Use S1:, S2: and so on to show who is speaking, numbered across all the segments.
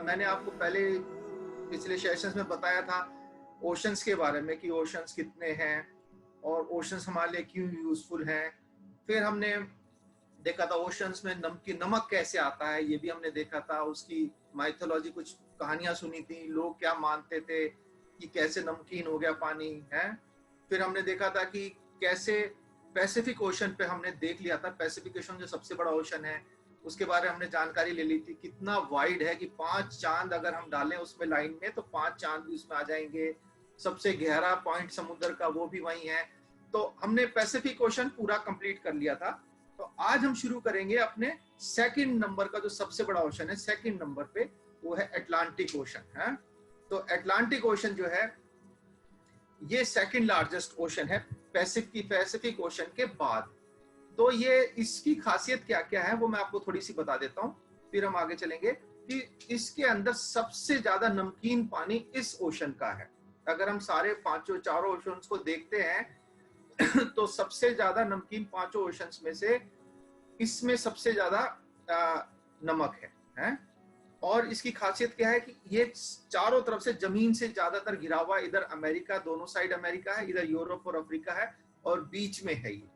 S1: मैंने आपको पहले पिछले सेशंस में बताया था ओशंस के बारे में कि ओशंस कितने हैं और ओशंस हमारे लिए क्यों यूजफुल हैं। फिर हमने देखा था ओशंस में नमक कैसे आता है, ये भी हमने देखा था। उसकी माइथोलॉजी, कुछ कहानियां सुनी थी, लोग क्या मानते थे कि कैसे नमकीन हो गया पानी है। फिर हमने देखा था कि कैसे पैसिफिक ओशन पे हमने देख लिया था, पैसिफिक ओशन जो सबसे बड़ा ओशन है उसके बारे में हमने जानकारी ले ली थी, कितना वाइड है कि 5 चांद अगर हम डालें उसमें लाइन में तो 5 चांद भी उसमें आ जाएंगे। सबसे गहरा पॉइंट समुद्र का वो भी वही है। तो हमने पैसिफिक ओशन पूरा कंप्लीट कर लिया था। तो आज हम शुरू करेंगे अपने सेकंड नंबर का, जो सबसे बड़ा ओशन है सेकंड नंबर पे, वो है अटलांटिक ओशन है। तो अटलांटिक ओशन जो है ये सेकंड लार्जेस्ट ओशन है पैसिफिक ओशन के बाद। तो ये इसकी खासियत क्या क्या है वो मैं आपको थोड़ी सी बता देता हूँ, फिर हम आगे चलेंगे। कि इसके अंदर सबसे ज्यादा नमकीन पानी इस ओशन का है। अगर हम सारे चारों ओशंस को देखते हैं तो सबसे ज्यादा नमकीन पांचों ओशंस में से इसमें सबसे ज्यादा नमक है। और इसकी खासियत क्या है कि ये चारों तरफ से जमीन से ज्यादातर घिरा हुआ, इधर अमेरिका, दोनों साइड अमेरिका है, इधर यूरोप और अफ्रीका है, और बीच में है ये।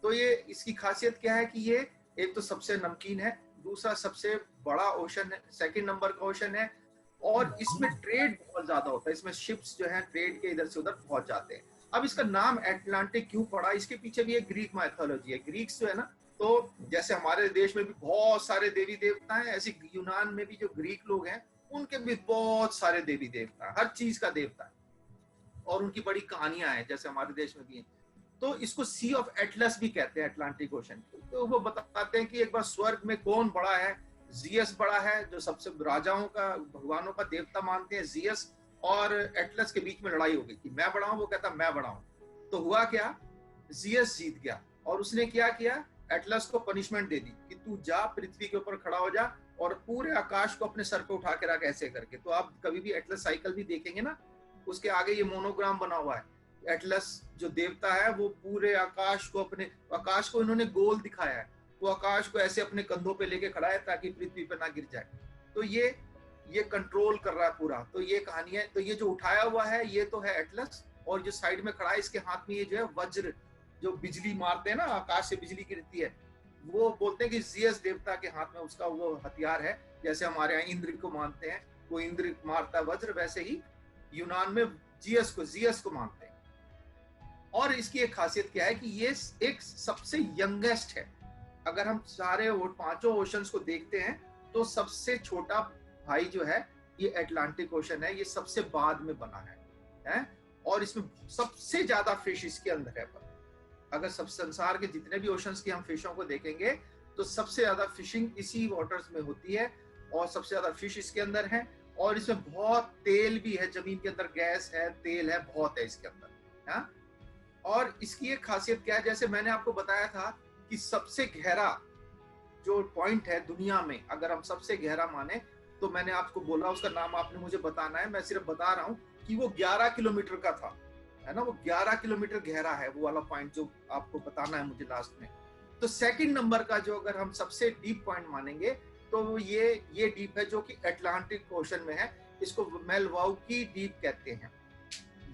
S1: तो ये इसकी खासियत क्या है कि ये एक तो सबसे नमकीन है, दूसरा सबसे बड़ा ओशन है, सेकंड नंबर का ओशन है, और इसमें ट्रेड बहुत ज्यादा होता है। इसमें शिप्स जो है ट्रेड के इधर से उधर पहुंच जाते हैं। अब इसका नाम अटलांटिक क्यों पड़ा, इसके पीछे भी एक ग्रीक माइथोलॉजी है। ग्रीक्स जो है ना, तो जैसे हमारे देश में भी बहुत सारे देवी देवता हैं, ऐसे यूनान में भी जो ग्रीक लोग हैं उनके भी बहुत सारे देवी देवता है, हर चीज का देवता है, और उनकी बड़ी कहानियां हैं जैसे हमारे देश में भी हैं। तो इसको सी ऑफ एटलस भी कहते हैं, अटलांटिक ओशन। तो वो बताते हैं कि एक बार स्वर्ग में कौन बड़ा है। जियस बड़ा है, जो सबसे राजाओं का, भगवानों का देवता मानते हैं जियस, और एटलस के बीच में लड़ाई हो गई कि मैं बड़ा हूं, वो कहता मैं बड़ा हूं। तो हुआ क्या, जियस जीत गया, और उसने क्या किया, एटलस को पनिशमेंट दे दी कि तू जा पृथ्वी के ऊपर खड़ा हो जा और पूरे आकाश को अपने सर पे उठा के रख, ऐसे करके। तो आप कभी भी एटलस साइकिल भी देखेंगे ना, उसके आगे ये मोनोग्राम बना हुआ है। एटलस जो देवता है वो पूरे आकाश को इन्होंने गोल दिखाया है, वो आकाश को ऐसे अपने कंधों पे लेके खड़ा है ताकि पृथ्वी पे ना गिर जाए। तो ये कंट्रोल कर रहा है पूरा। तो ये कहानी है। तो ये जो उठाया हुआ है ये तो है एटलस, और जो साइड में खड़ा है इसके हाथ में ये जो है वज्र, जो बिजली मारते हैं ना, आकाश से बिजली गिरती है, वो बोलते हैं कि जियस देवता के हाथ में उसका वो हथियार है। जैसे हमारे यहाँ इंद्र को मानते हैं, वो इंद्र मारता है वज्र, वैसे ही यूनान में जियस को मानते हैं। और इसकी एक खासियत क्या है कि ये एक सबसे यंगेस्ट है। अगर हम सारे पांचों ओशंस को देखते हैं तो सबसे छोटा भाई जो है ये अटलांटिक ओशन है, ये सबसे बाद में बना है? और इसमें सबसे ज्यादा फिश इसके अंदर है। अगर सब संसार के जितने भी ओशंस की हम फिशों को देखेंगे तो सबसे ज्यादा फिशिंग इसी वाटर्स में होती है, और सबसे ज्यादा फिश इसके अंदर है। और इसमें बहुत तेल भी है, जमीन के अंदर गैस है, तेल है, बहुत है इसके अंदर। हाँ, और इसकी एक खासियत क्या है, जैसे मैंने आपको बताया था कि सबसे गहरा जो पॉइंट है दुनिया में, अगर हम सबसे गहरा माने, तो मैंने आपको बोला उसका नाम आपने मुझे बताना है। मैं सिर्फ बता रहा हूं कि वो 11 किलोमीटर का था, है ना, वो 11 किलोमीटर गहरा है वो वाला पॉइंट जो आपको बताना है मुझे लास्ट में। तो सेकंड नंबर का जो अगर हम सबसे डीप पॉइंट मानेंगे तो ये डीप है जो कि अटलांटिक ओशन में है। इसको मेलवाउकी डीप कहते हैं।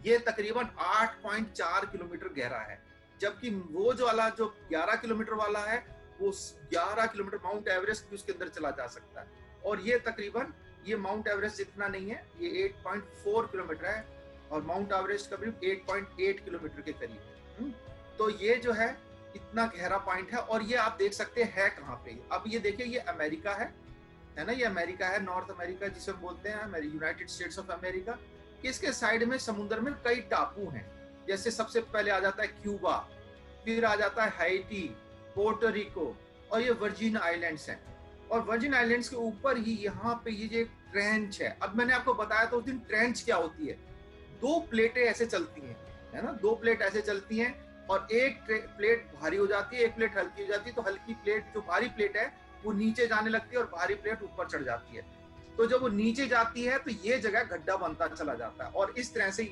S1: ये तकरीबन 8.4 किलोमीटर गहरा है, जबकि वो जो वाला जो 11 किलोमीटर वाला है वो 11 किलोमीटर माउंट एवरेस्ट भी उसके अंदर चला जा सकता है। और ये तकरीबन ये माउंट एवरेस्ट जितना नहीं है, ये 8.4 किलोमीटर है, और माउंट एवरेस्ट करीब 8.8 किलोमीटर के करीब है। तो ये जो है इतना गहरा पॉइंट है। और ये आप देख सकते हैं कहाँ पे। अब ये देखिए, ये अमेरिका है ना, ये अमेरिका है, नॉर्थ अमेरिका जिसे हम बोलते हैं, यूनाइटेड स्टेट्स ऑफ अमेरिका। इसके साइड में समुद्र में कई टापू हैं, जैसे सबसे पहले आ जाता है क्यूबा, फिर आ जाता है हाइटी, पोर्टोरिको, और ये वर्जिन आइलैंड्स हैं। और वर्जिन आइलैंड्स के ऊपर ही यहाँ पे ये जो ट्रेंच है। अब मैंने आपको बताया था उस दिन ट्रेंच क्या होती है, 2 प्लेटें ऐसे चलती हैं, है ना, 2 प्लेट ऐसे चलती हैं, और एक प्लेट भारी हो जाती है, एक प्लेट हल्की हो जाती है। तो हल्की प्लेट, जो भारी प्लेट है, वो नीचे जाने लगती है और भारी प्लेट ऊपर चढ़ जाती है। तो जब वो नीचे जाती है तो ये जगह गड्ढा बनता चला जाता है, और इस तरह से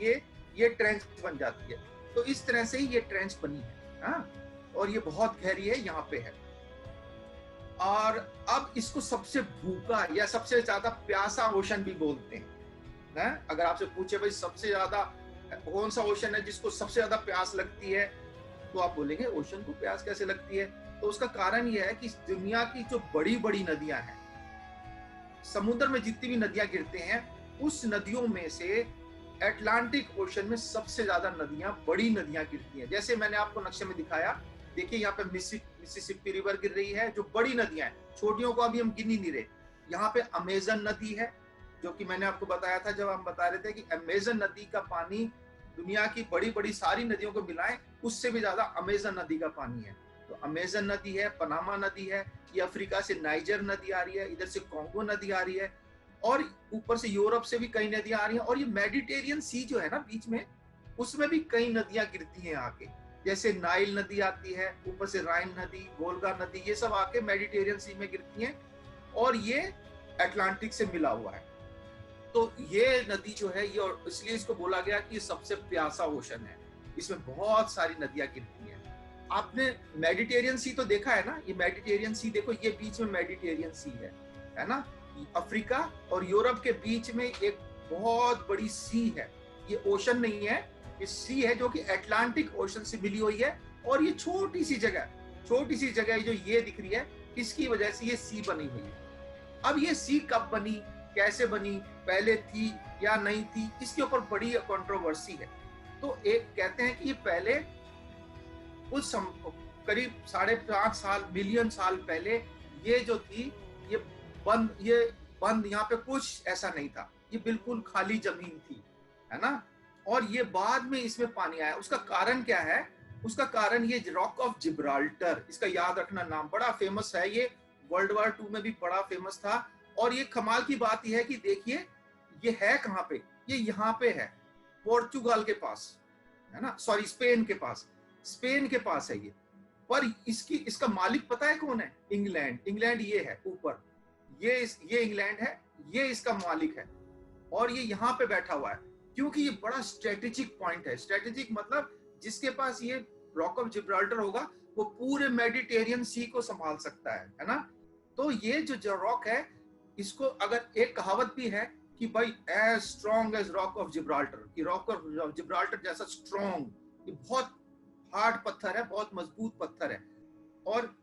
S1: ये ट्रेंच बन जाती है। तो इस तरह से ही ये ट्रेंच बनी है। हाँ, और ये बहुत गहरी है, यहाँ पे है। और अब इसको सबसे भूखा या सबसे ज्यादा प्यासा ओशन भी बोलते हैं। अगर आपसे पूछे भाई सबसे ज्यादा कौन सा ओशन है जिसको सबसे ज्यादा प्यास लगती है, तो आप बोलेंगे ओशन को प्यास कैसे लगती है। तो उसका कारण यह है कि दुनिया की जो बड़ी बड़ी नदियां हैं, समुद्र में जितनी भी नदियां गिरते हैं, उस नदियों में से अटलांटिक ओशन में सबसे ज्यादा नदियां, बड़ी नदियां गिरती हैं। जैसे मैंने आपको नक्शे में दिखाया, देखिए यहाँ पे मिसिसिपी रिवर गिर रही है, जो बड़ी नदियां हैं, छोटियों को अभी हम गिन ही नहीं रहे। यहाँ पे अमेजन नदी है, जो कि मैंने आपको बताया था जब हम बता रहे थे कि अमेजन नदी का पानी दुनिया की बड़ी बड़ी सारी नदियों को मिलाएं उससे भी ज्यादा अमेजन नदी का पानी है। तो अमेजन नदी है, पनामा नदी है, ये अफ्रीका से नाइजर नदी आ रही है, इधर से कॉन्गो नदी आ रही है, और ऊपर से यूरोप से भी कई नदियां आ रही हैं, और ये मेडिटेरियन सी जो है ना बीच में, उसमें भी कई नदियां गिरती हैं आके। जैसे नाइल नदी आती है, ऊपर से राइन नदी, वोल्गा नदी, ये सब आके मेडिटेरियन सी में गिरती हैं, और ये अटलांटिक से मिला हुआ है। तो ये नदी जो है, ये इसलिए इसको बोला गया कि सबसे प्यासा ओशन है, इसमें बहुत सारी नदियां गिरती हैं। आपने मेडिटेरियन सी तो देखा है ना, ये मेडिटेरियन सी देखो, ये बीच में मेडिटेरियन सी है ना। अफ्रीका और यूरोप के बीच में एक बहुत बड़ी सी है, ये ओशन नहीं है, ये सी है जो कि अटलांटिक ओशन से मिली हुई है। और ये छोटी सी जगह जो ये दिख रही है, इसकी वजह से ये सी बनी हुई है। अब ये सी कब बनी, कैसे बनी, पहले थी या नहीं थी, इसके ऊपर बड़ी कंट्रोवर्सी है। तो एक कहते हैं कि ये पहले कुछ करीब 5.5 मिलियन साल पहले ये जो थी, ये बंद यहाँ पे कुछ ऐसा नहीं था, ये बिल्कुल खाली जमीन थी, है ना। और ये बाद में इसमें पानी आया। उसका कारण क्या है? उसका कारण ये रॉक ऑफ जिब्राल्टर, इसका याद रखना, नाम बड़ा फेमस है, ये वर्ल्ड वॉर 2 में भी बड़ा फेमस था। और ये कमाल की बात यह है कि देखिए ये है कहाँ पे, ये यहाँ पे है, पोर्चुगल के पास, है ना, सॉरी स्पेन के पास है ये। पर इसका मालिक पता है कौन है? इंग्लैंड ये है ऊपर, ये इंग्लैंड है, ये इसका मालिक है, और ये यहाँ पे बैठा हुआ है, क्योंकि ये बड़ा स्ट्रेटेजिक पॉइंट है। स्ट्रेटेजिक मतलब जिसके पास ये रॉक ऑफ जिब्राल्टर होगा, वो पूरे मेडिटेरियन सी को संभाल सकता है ना। तो ये जो रॉक है, इसको अगर एक कहावत भी है कि भाई as strong as rock of Gibraltar, कि रॉक ऑफ जिब्राल्टर जैसा स्ट्रॉन्ग, ये बहुत हार्ड पत्थर है, बहुत मजबूत पत्थर है। और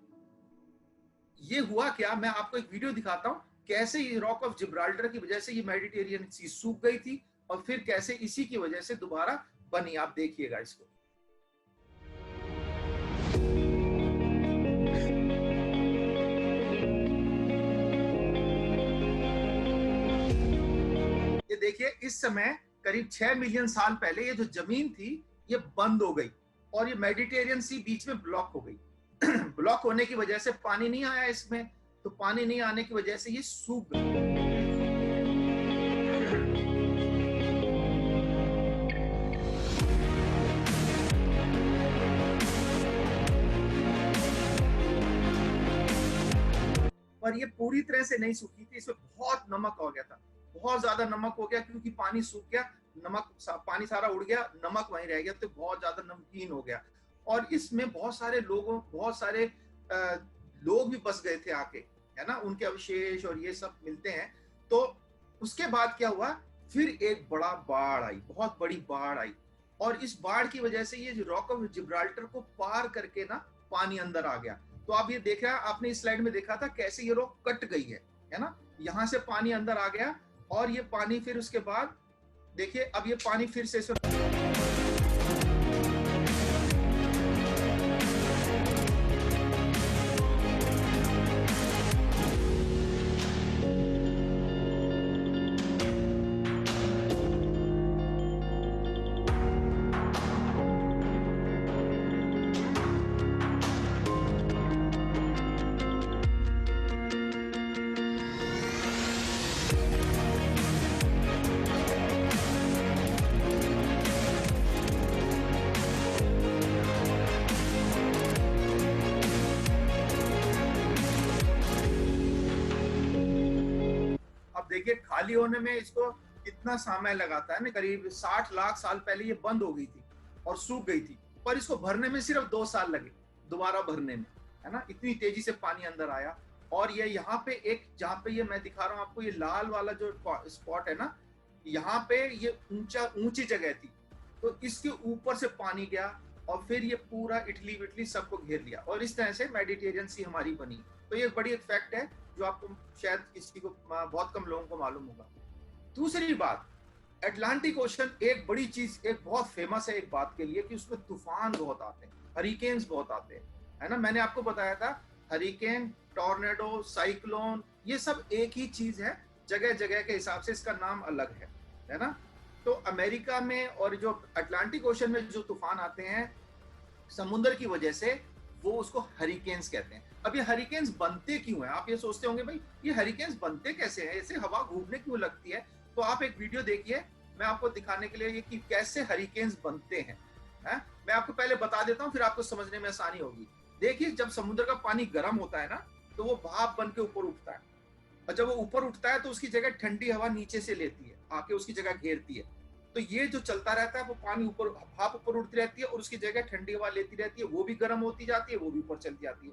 S1: ये हुआ क्या, मैं आपको एक वीडियो दिखाता हूं, कैसे ये रॉक ऑफ जिब्राल्टर की वजह से ये मेडिटेरियन सी सूख गई थी, और फिर कैसे इसी की वजह से दोबारा बनी। आप देखिएगा इसको। ये देखिए, इस समय करीब 6 मिलियन साल पहले ये जो जमीन थी, ये बंद हो गई, और ये मेडिटेरियन सी बीच में ब्लॉक हो गई। ब्लॉक होने की वजह से पानी नहीं आया इसमें, तो पानी नहीं आने की वजह से ये सूख गई। पर ये पूरी तरह से नहीं सूखी थी, इसमें बहुत नमक हो गया था, बहुत ज्यादा नमक हो गया, क्योंकि पानी सूख गया, पानी सारा उड़ गया, नमक वहीं रह गया, तो बहुत ज्यादा नमकीन हो गया। और इसमें बहुत सारे लोग भी बस गए थे आके, है ना, उनके अवशेष और ये सब मिलते हैं। तो उसके बाद क्या हुआ, फिर एक बड़ा बाढ़ आई, बहुत बड़ी बाढ़ आई, और इस बाढ़ की वजह से ये रॉक ऑफ जिब्राल्टर को पार करके ना पानी अंदर आ गया। तो आप ये देख रहे हैं, आपने इस स्लाइड में देखा था कैसे ये रॉक कट गई है ना, यहाँ से पानी अंदर आ गया, और ये पानी फिर उसके बाद देखिए, अब ये पानी फिर से देखिए खाली होने में इसको कितना समय लगाता है ना, करीब 60 लाख साल पहले ये बंद हो गई थी और सूख गई थी, पर इसको भरने में सिर्फ 2 साल लगे, दोबारा भरने में, है ना, इतनी तेजी से पानी अंदर आया। और ये यहाँ पे एक, जहाँ पे ये मैं दिखा रहा हूँ आपको, ये लाल वाला जो स्पॉट है ना, यहाँ पे ये ऊंची जगह थी, तो इसके ऊपर से पानी गया और फिर ये पूरा इटली विटली सबको घेर लिया, और इस तरह से मेडिटेरियन सी हमारी बनी। तो ये बड़ी एक फैक्ट है जो आपको शायद किसी को, बहुत कम लोगों को मालूम होगा। दूसरी बात, अटलांटिक ओशन एक बड़ी चीज, एक बहुत फेमस है एक बात के लिए कि उसमें तूफान बहुत आते हैं, हरिकेन्स बहुत आते हैं, है ना। मैंने आपको बताया था हरिकेन, टॉर्नेडो, साइक्लोन, ये सब एक ही चीज है, जगह जगह के हिसाब से इसका नाम अलग है ना। तो अमेरिका में और जो अटलांटिक ओशन में जो तूफान आते हैं समुद्र की वजह से, वो उसको हरिकेन्स कहते हैं। अब ये हरिकेन्स बनते क्यों हैं? आप ये सोचते होंगे भाई ये हरिकेन्स बनते कैसे हैं, ऐसे हवा घूमने क्यों लगती है? तो आप एक वीडियो देखिए, मैं आपको दिखाने के लिए ये कि कैसे हरिकेन्स बनते हैं, है? मैं आपको पहले बता देता हूँ, फिर आपको समझने में आसानी होगी। देखिए, जब समुद्र का पानी गर्म होता है ना, तो वो भाप बन के ऊपर उठता है, और जब वो ऊपर उठता है तो उसकी जगह ठंडी हवा नीचे से लेती है, आके उसकी जगह घेरती है। तो ये जो चलता रहता है, वो पानी ऊपर, भाप ऊपर उठती रहती है और उसकी जगह ठंडी हवा लेती रहती है, वो भी गर्म होती जाती है, वो भी ऊपर चलती जाती है।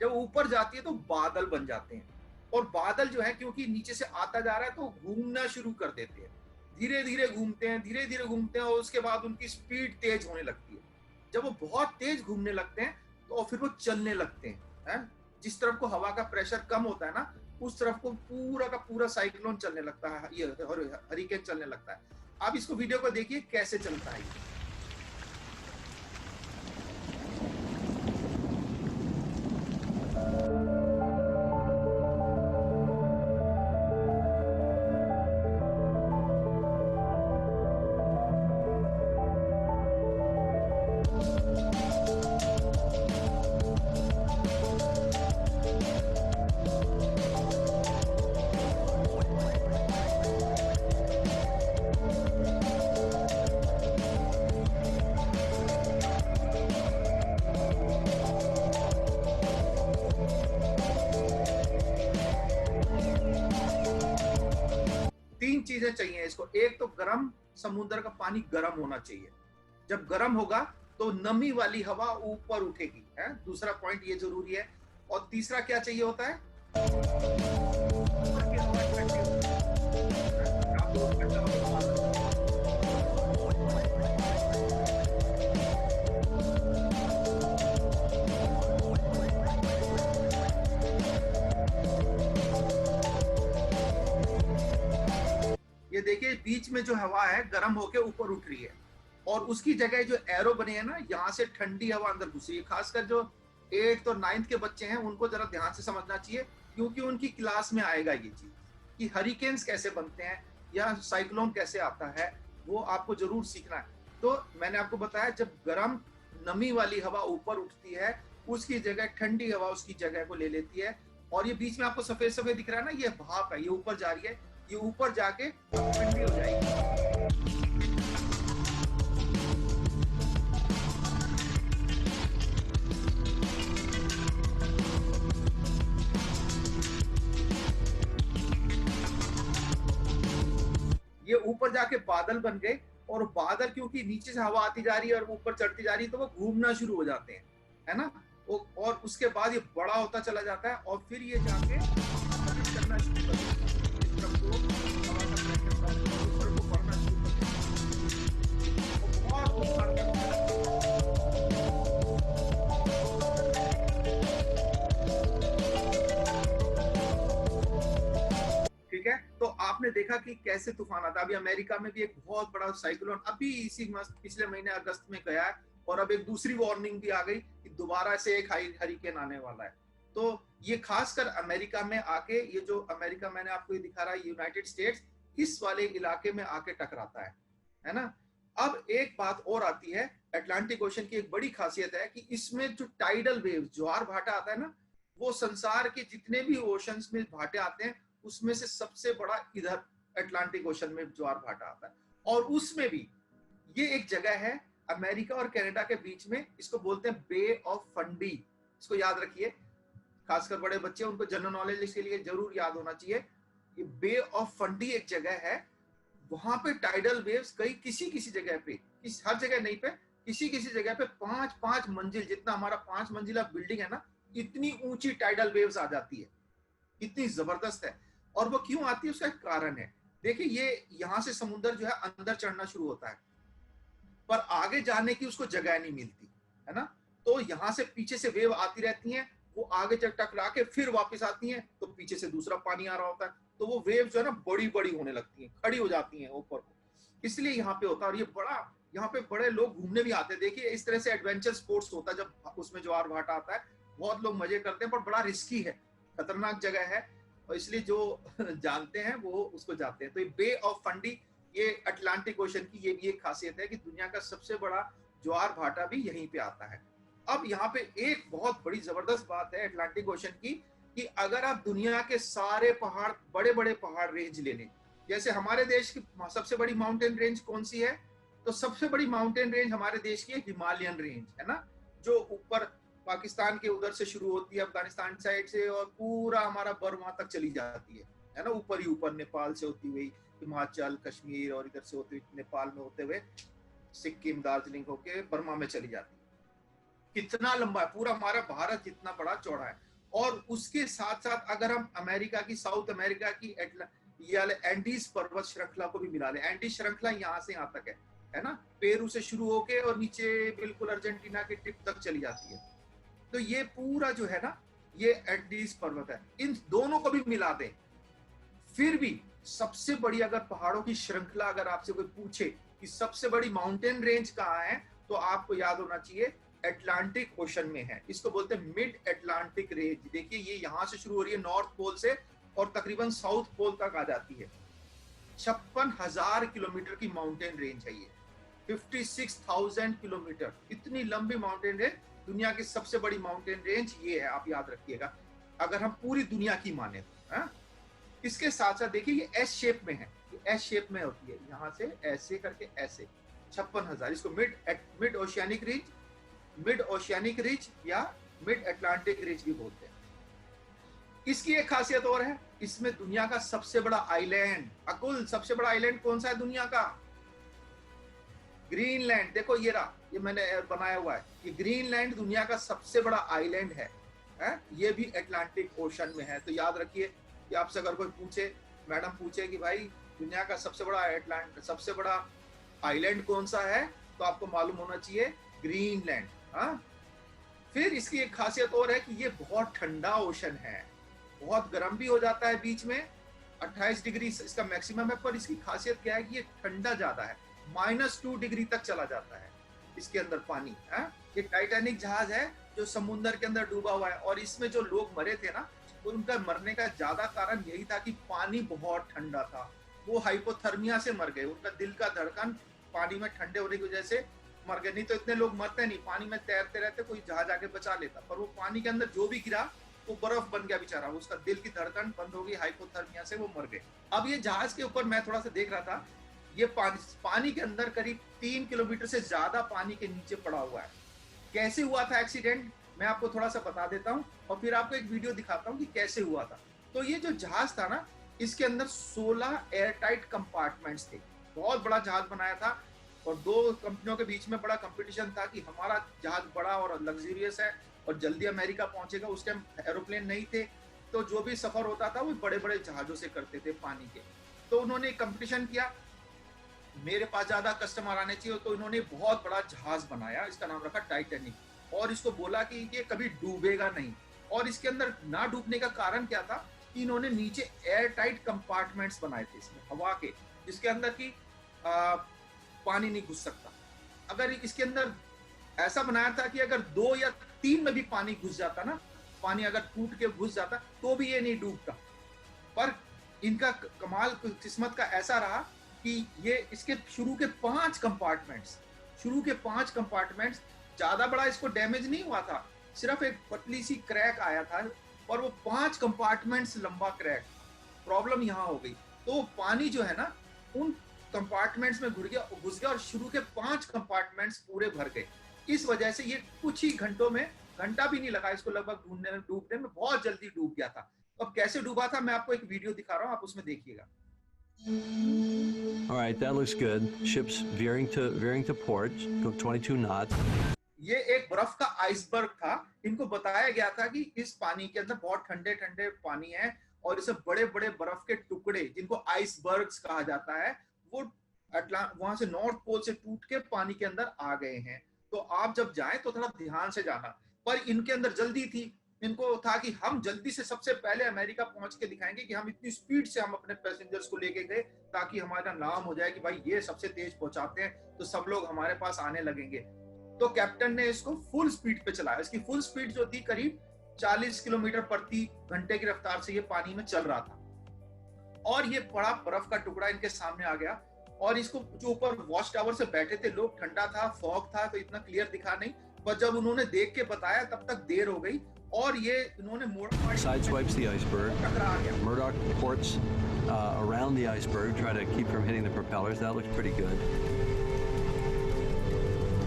S1: जब ऊपर जाती है तो बादल बन जाते हैं, और बादल जो है क्योंकि नीचे से आता जा रहा है तो घूमना शुरू कर देते हैं, धीरे धीरे घूमते हैं, धीरे धीरे घूमते हैं, और उसके बाद उनकी स्पीड तेज होने लगती है। जब वो बहुत तेज घूमने लगते हैं तो फिर वो चलने लगते हैं। जिस तरफ को हवा का प्रेशर कम होता है ना, उस तरफ को पूरा का पूरा साइक्लोन चलने लगता है, ये हरिकेन चलने लगता है। आप इसको वीडियो को देखिए कैसे चलता है। 3 चीजें चाहिए इसको। एक तो गर्म, समुद्र का पानी गर्म होना चाहिए। जब गर्म होगा तो नमी वाली हवा ऊपर उठेगी, है। दूसरा पॉइंट ये जरूरी है। और तीसरा क्या चाहिए होता है? ऊपर की हवा ठंडी होती है। आपको ठंडा हवा ये देखिए, बीच में जो हवा है गर्म होके ऊपर उठ रही है, और उसकी जगह जो एरो बने हैं ना, यहाँ से ठंडी हवा अंदर घुस रही है। खासकर जो 8th और 9th के बच्चे हैं उनको जरा ध्यान से समझना चाहिए, क्योंकि उनकी क्लास में आएगा ये चीज कि हरिकेन्स कैसे बनते हैं या साइक्लोन कैसे आता है, वो आपको जरूर सीखना है। तो मैंने आपको बताया, जब गर्म नमी वाली हवा ऊपर उठती है, उसकी जगह ठंडी हवा उसकी जगह को ले लेती है, और ये बीच में आपको सफेद सफेद दिख रहा है ना, ये भाप है, ये ऊपर जा रही है, ये ऊपर जाके ठंडी हो जाएगी। ये ऊपर जाके बादल बन गए, और बादल क्योंकि नीचे से हवा आती जा रही है और ऊपर चढ़ती जा रही है, तो वो घूमना शुरू हो जाते हैं, है ना। और उसके बाद ये बड़ा होता चला जाता है, और फिर ये जाके करना शुरू कर देता है। इस तरफ को हवा का प्रेशर कम होता है, उस तरफ को बढ़ना शुरू कर देता है। वो बहुत नुकसान करता है। ठीक है, तो आपने देखा कि कैसे तूफान आता है। अभी अमेरिका में भी एक बहुत बड़ा साइक्लोन अभी इसी पिछले महीने अगस्त में गया है, और अब एक दूसरी वार्निंग भी आ गई कि दोबारा से एक हरिकेन आने वाला है। तो ये खासकर अमेरिका में आके, ये जो अमेरिका मैंने आपको ये दिखा रहा है, यूनाइटेड स्टेट्स, इस वाले इलाके में आके टकराता है ना। अब एक बात और आती है, अटलांटिक ओशन की एक बड़ी खासियत है कि इसमें जो टाइडल वेव, ज्वार भाटा आता है ना, वो संसार के जितने भी ओशंस में भाटे आते हैं उसमें से सबसे बड़ा इधर अटलांटिक ओशन में ज्वार भाटा आता है। और उसमें भी ये एक जगह है अमेरिका और कनाडा के बीच में, इसको बोलते हैं बे ऑफ फंडी। इसको याद रखिए, खासकर बड़े बच्चे, उनको जनरल नॉलेज इसके लिए जरूर याद होना चाहिए। ये बे ऑफ फंडी एक जगह है, वहां पे टाइडल वेव्स कई किसी किसी जगह पे, हर जगह नहीं पे, किसी किसी जगह पे 5-5 मंजिल, जितना हमारा 5 मंजिला बिल्डिंग है ना, इतनी ऊंची टाइडल वेव्स आ जाती है। इतनी जबरदस्त है। और वो क्यों आती है उसका एक कारण है। देखिए ये यहाँ से समुद्र जो है अंदर चढ़ना शुरू होता है, पर आगे जाने की उसको जगह नहीं मिलती, है ना। तो यहाँ से पीछे से वेव आती रहती हैं, वो आगे जब टकरा के फिर वापस आती हैं, तो पीछे से दूसरा पानी आ रहा होता है, तो वो वेव जो है ना बड़ी बड़ी होने लगती हैं, खड़ी हो जाती हैं ऊपर को, इसलिए यहाँ पे होता है। और ये बड़ा, यहाँ पे बड़े लोग घूमने भी आते हैं। देखिए इस तरह से एडवेंचर स्पोर्ट्स होता है, जब उसमें ज्वार भाटा आता है बहुत लोग मजे करते हैं, पर बड़ा रिस्की है, खतरनाक जगह है, और इसलिए जो जानते हैं वो उसको जाते हैं। तो ये बे ऑफ फंडी, ये अटलांटिक ओशन की ये भी एक खासियत है कि दुनिया का सबसे बड़ा ज्वार भाटा भी यहीं पे आता है। अब यहाँ पे एक बहुत बड़ी जबरदस्त बात है अटलांटिक ओशन की, कि अगर आप दुनिया के सारे पहाड़, बड़े बड़े पहाड़ रेंज ले लें, जैसे हमारे देश की सबसे बड़ी माउंटेन रेंज कौन सी है, तो सबसे बड़ी माउंटेन रेंज हमारे देश की हिमालयन रेंज है ना, जो ऊपर पाकिस्तान के उधर से शुरू होती है, अफगानिस्तान साइड से, और पूरा हमारा बर्मा तक चली जाती है ना, ऊपर ही ऊपर नेपाल से होती हुई हिमाचल, कश्मीर, और इधर से होते हुए नेपाल में होते हुए सिक्किम, दार्जिलिंग होके बर्मा में चली जाती है। कितना लंबा है, पूरा हमारा भारत जितना बड़ा चौड़ा है। और उसके साथ साथ अगर हम अमेरिका की, साउथ अमेरिका की एंडीज पर्वत श्रृंखला को भी मिला ले, एंडीज श्रृंखला यहाँ से यहाँ तक है ना, पेरू से शुरू होके और नीचे बिल्कुल अर्जेंटीना के टिप तक चली जाती है। तो ये पूरा जो है ना, ये एंडीज पर्वत है। इन दोनों को भी मिला दें, फिर भी सबसे बड़ी अगर पहाड़ों की श्रृंखला अगर आपसे कोई पूछे कि सबसे बड़ी माउंटेन रेंज कहाँ है, तो आपको याद होना चाहिए अटलांटिक ओशन में है। इसको बोलते हैं मिड अटलांटिक रेंज। देखिए ये यहाँ से शुरू हो रही है नॉर्थ पोल से, और तकरीबन साउथ पोल तक आ जाती है। 56,000 किलोमीटर की माउंटेन रेंज है ये, 56,000 किलोमीटर, इतनी लंबी माउंटेन रेंज, दुनिया की सबसे बड़ी माउंटेन रेंज ये है, आप याद रखिएगा अगर हम पूरी दुनिया की माने तो। हाँ? इसके साथ साथ देखिए ये एस शेप में है, ये एस शेप में होती है, यहाँ से ऐसे करके ऐसे 56,000, इसको mid oceanic ridge, mid oceanic ridge या मिड अटलांटिक रिज भी बोलते हैं। इसकी एक खासियत और है, इसमें दुनिया का सबसे बड़ा आइलैंड, अकुल सबसे बड़ा आइलैंड कौन सा है दुनिया का? ग्रीनलैंड। देखो ये रहा, ये मैंने बनाया हुआ है, ये ग्रीनलैंड दुनिया का सबसे बड़ा आइलैंड है, ये भी अटलांटिक ओशन में है। तो याद रखिए कि आपसे अगर कोई पूछे, मैडम पूछे कि भाई दुनिया का सबसे बड़ा आइलैंड कौन सा है, तो आपको मालूम होना चाहिए ग्रीनलैंड। हाँ, फिर इसकी एक खासियत और है कि ये बहुत ठंडा ओशन है, बहुत गर्म भी हो जाता है बीच में, 28 डिग्री इसका मैक्सिमम है, पर इसकी खासियत क्या है कि ये ठंडा ज्यादा है, -2 डिग्री तक चला जाता है इसके अंदर पानी। ये टाइटैनिक जहाज है जो समुद्र के अंदर डूबा हुआ है, और इसमें जो लोग मरे थे ना, तो उनका मरने का ज्यादा कारण यही था कि पानी बहुत ठंडा था, वो हाइपोथर्मिया से मर गए, उनका दिल का धड़कन पानी में ठंडे होने की वजह से मर गए। नहीं तो इतने लोग मरते नहीं, पानी में तैरते रहते, कोई जहाज आके बचा लेता, पर वो पानी के अंदर जो भी गिरा वो बर्फ बन गया बेचारा, उसका दिल की धड़कन बंद हो गई हाइपोथर्मिया से, वो मर गए। अब ये जहाज के ऊपर मैं थोड़ा सा देख रहा था, ये पानी के अंदर करीब 3 किलोमीटर से ज्यादा पानी के नीचे पड़ा हुआ है। कैसे हुआ था एक्सीडेंट, मैं आपको थोड़ा सा बता देता हूँ, और फिर आपको एक वीडियो दिखाता हूँ कि कैसे हुआ था। तो ये जो जहाज था ना, इसके अंदर 16 एयरटाइट कंपार्टमेंट्स थे, बहुत बड़ा जहाज बनाया था, और 2 कंपनियों के बीच में बड़ा कंपटीशन था कि हमारा जहाज बड़ा और लग्जरियस है और जल्दी अमेरिका पहुंचेगा। उस टाइम एरोप्लेन नहीं थे, तो जो भी सफर होता था वो बड़े बड़े जहाजों से करते थे पानी के। तो उन्होंने कंपटीशन किया, मेरे पास ज्यादा कस्टमर आने चाहिए, तो इन्होंने बहुत बड़ा जहाज बनाया, इसका नाम रखा टाइटैनिक, और इसको बोला कि ये कभी डूबेगा नहीं। और इसके अंदर ना डूबने का कारण क्या था कि इन्होंने नीचे एयर टाइट कंपार्टमेंट्स बनाए थे इसमें हवा के, जिसके अंदर की पानी नहीं घुस सकता। अगर इसके अंदर ऐसा बनाया था कि अगर 2 या 3 में भी पानी घुस जाता ना, पानी अगर टूट के घुस जाता, तो भी ये नहीं डूबता। पर इनका कमाल किस्मत का ऐसा रहा कि ये इसके शुरू के 5 कंपार्टमेंट्स ज्यादा बड़ा इसको डैमेज नहीं हुआ था, सिर्फ एक पतली सी क्रैक आया था, और वो 5 कंपार्टमेंट्स लंबा क्रैक। प्रॉब्लम यहाँ हो गई, तो पानी जो है ना उन कंपार्टमेंट्स में घुस गया और शुरू के 5 कंपार्टमेंट्स पूरे भर गए। इस वजह से ये कुछ ही घंटों में, घंटा भी नहीं लगा इसको लगभग डूबने में, बहुत जल्दी डूब गया था। अब कैसे डूबा था मैं आपको एक वीडियो दिखा रहा हूँ, आप उसमें देखिएगा।
S2: All right, that looks good. Ships veering to port, 22 knots.
S1: ये एक बर्फ का आइसबर्ग था, इनको बताया गया था कि इस पानी के अंदर बहुत ठंडे ठंडे पानी है, और इसे बड़े बड़े बर्फ के टुकड़े जिनको आइसबर्ग्स कहा जाता है वो वहां से नॉर्थ पोल से टूट के पानी के अंदर आ गए हैं। तो आप जब जाएं तो थोड़ा ध्यान से जाना। पर इनके अंदर जल्दी थी, इनको था कि हम जल्दी से सबसे पहले अमेरिका पहुंच के दिखाएंगे कि हम इतनी स्पीड से हम अपने पैसेंजर्स को लेके गए ताकि हमारा नाम हो जाए कि भाई ये सबसे तेज पहुंचाते हैं, तो सब लोग हमारे पास आने लगेंगे। तो कैप्टन ने इसको फुल स्पीड पे चलाया। इसकी फुल स्पीड जो थी करीब 40 किलोमीटर प्रति घंटे की रफ्तार से ये पानी में चल रहा था। और ये बड़ा बर्फ का टुकड़ा इनके सामने आ गया और इसको जो ऊपर वॉच टावर से बैठे थे लोग, ठंडा था, फॉग था, तो इतना क्लियर दिखा नहीं, पर जब उन्होंने देख के बताया तब तक देर हो गई और ये इन्होंने
S2: sideswipes the iceberg. Murdoch ports around the iceberg, try to keep from hitting the propellers. That looks pretty good.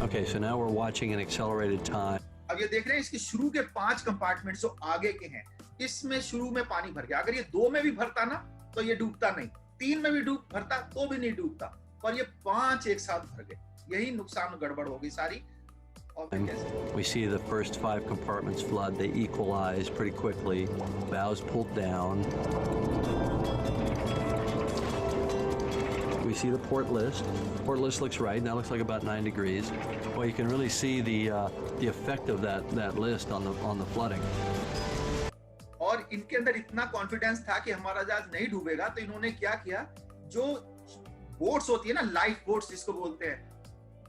S2: Okay, so now we're watching an accelerated time.
S1: अब ये देख रहे हैं इसके शुरू के 5 कंपार्टमेंट जो आगे के हैं, इसमें शुरू में पानी भर गया। अगर ये 2 में भी भरता ना तो ये डूबता नहीं, 3 में भी भरता तो भी नहीं डूबता, पर ये 5 एक साथ भर गए। यही नुकसान गड़बड़ हो गई सारी।
S2: We see the first 5 compartments flood. They equalize pretty quickly. Bows pulled down. We see the port list. Port list looks right. That looks like about 9 degrees. Well, you can really see the effect of that list on the flooding.
S1: और इनके अंदर इतना confidence था कि हमारा जहाज नहीं डूबेगा, तो इन्होंने क्या किया, जो बोट्स होती है ना, लाइफ बोट्स जिसको बोलते हैं,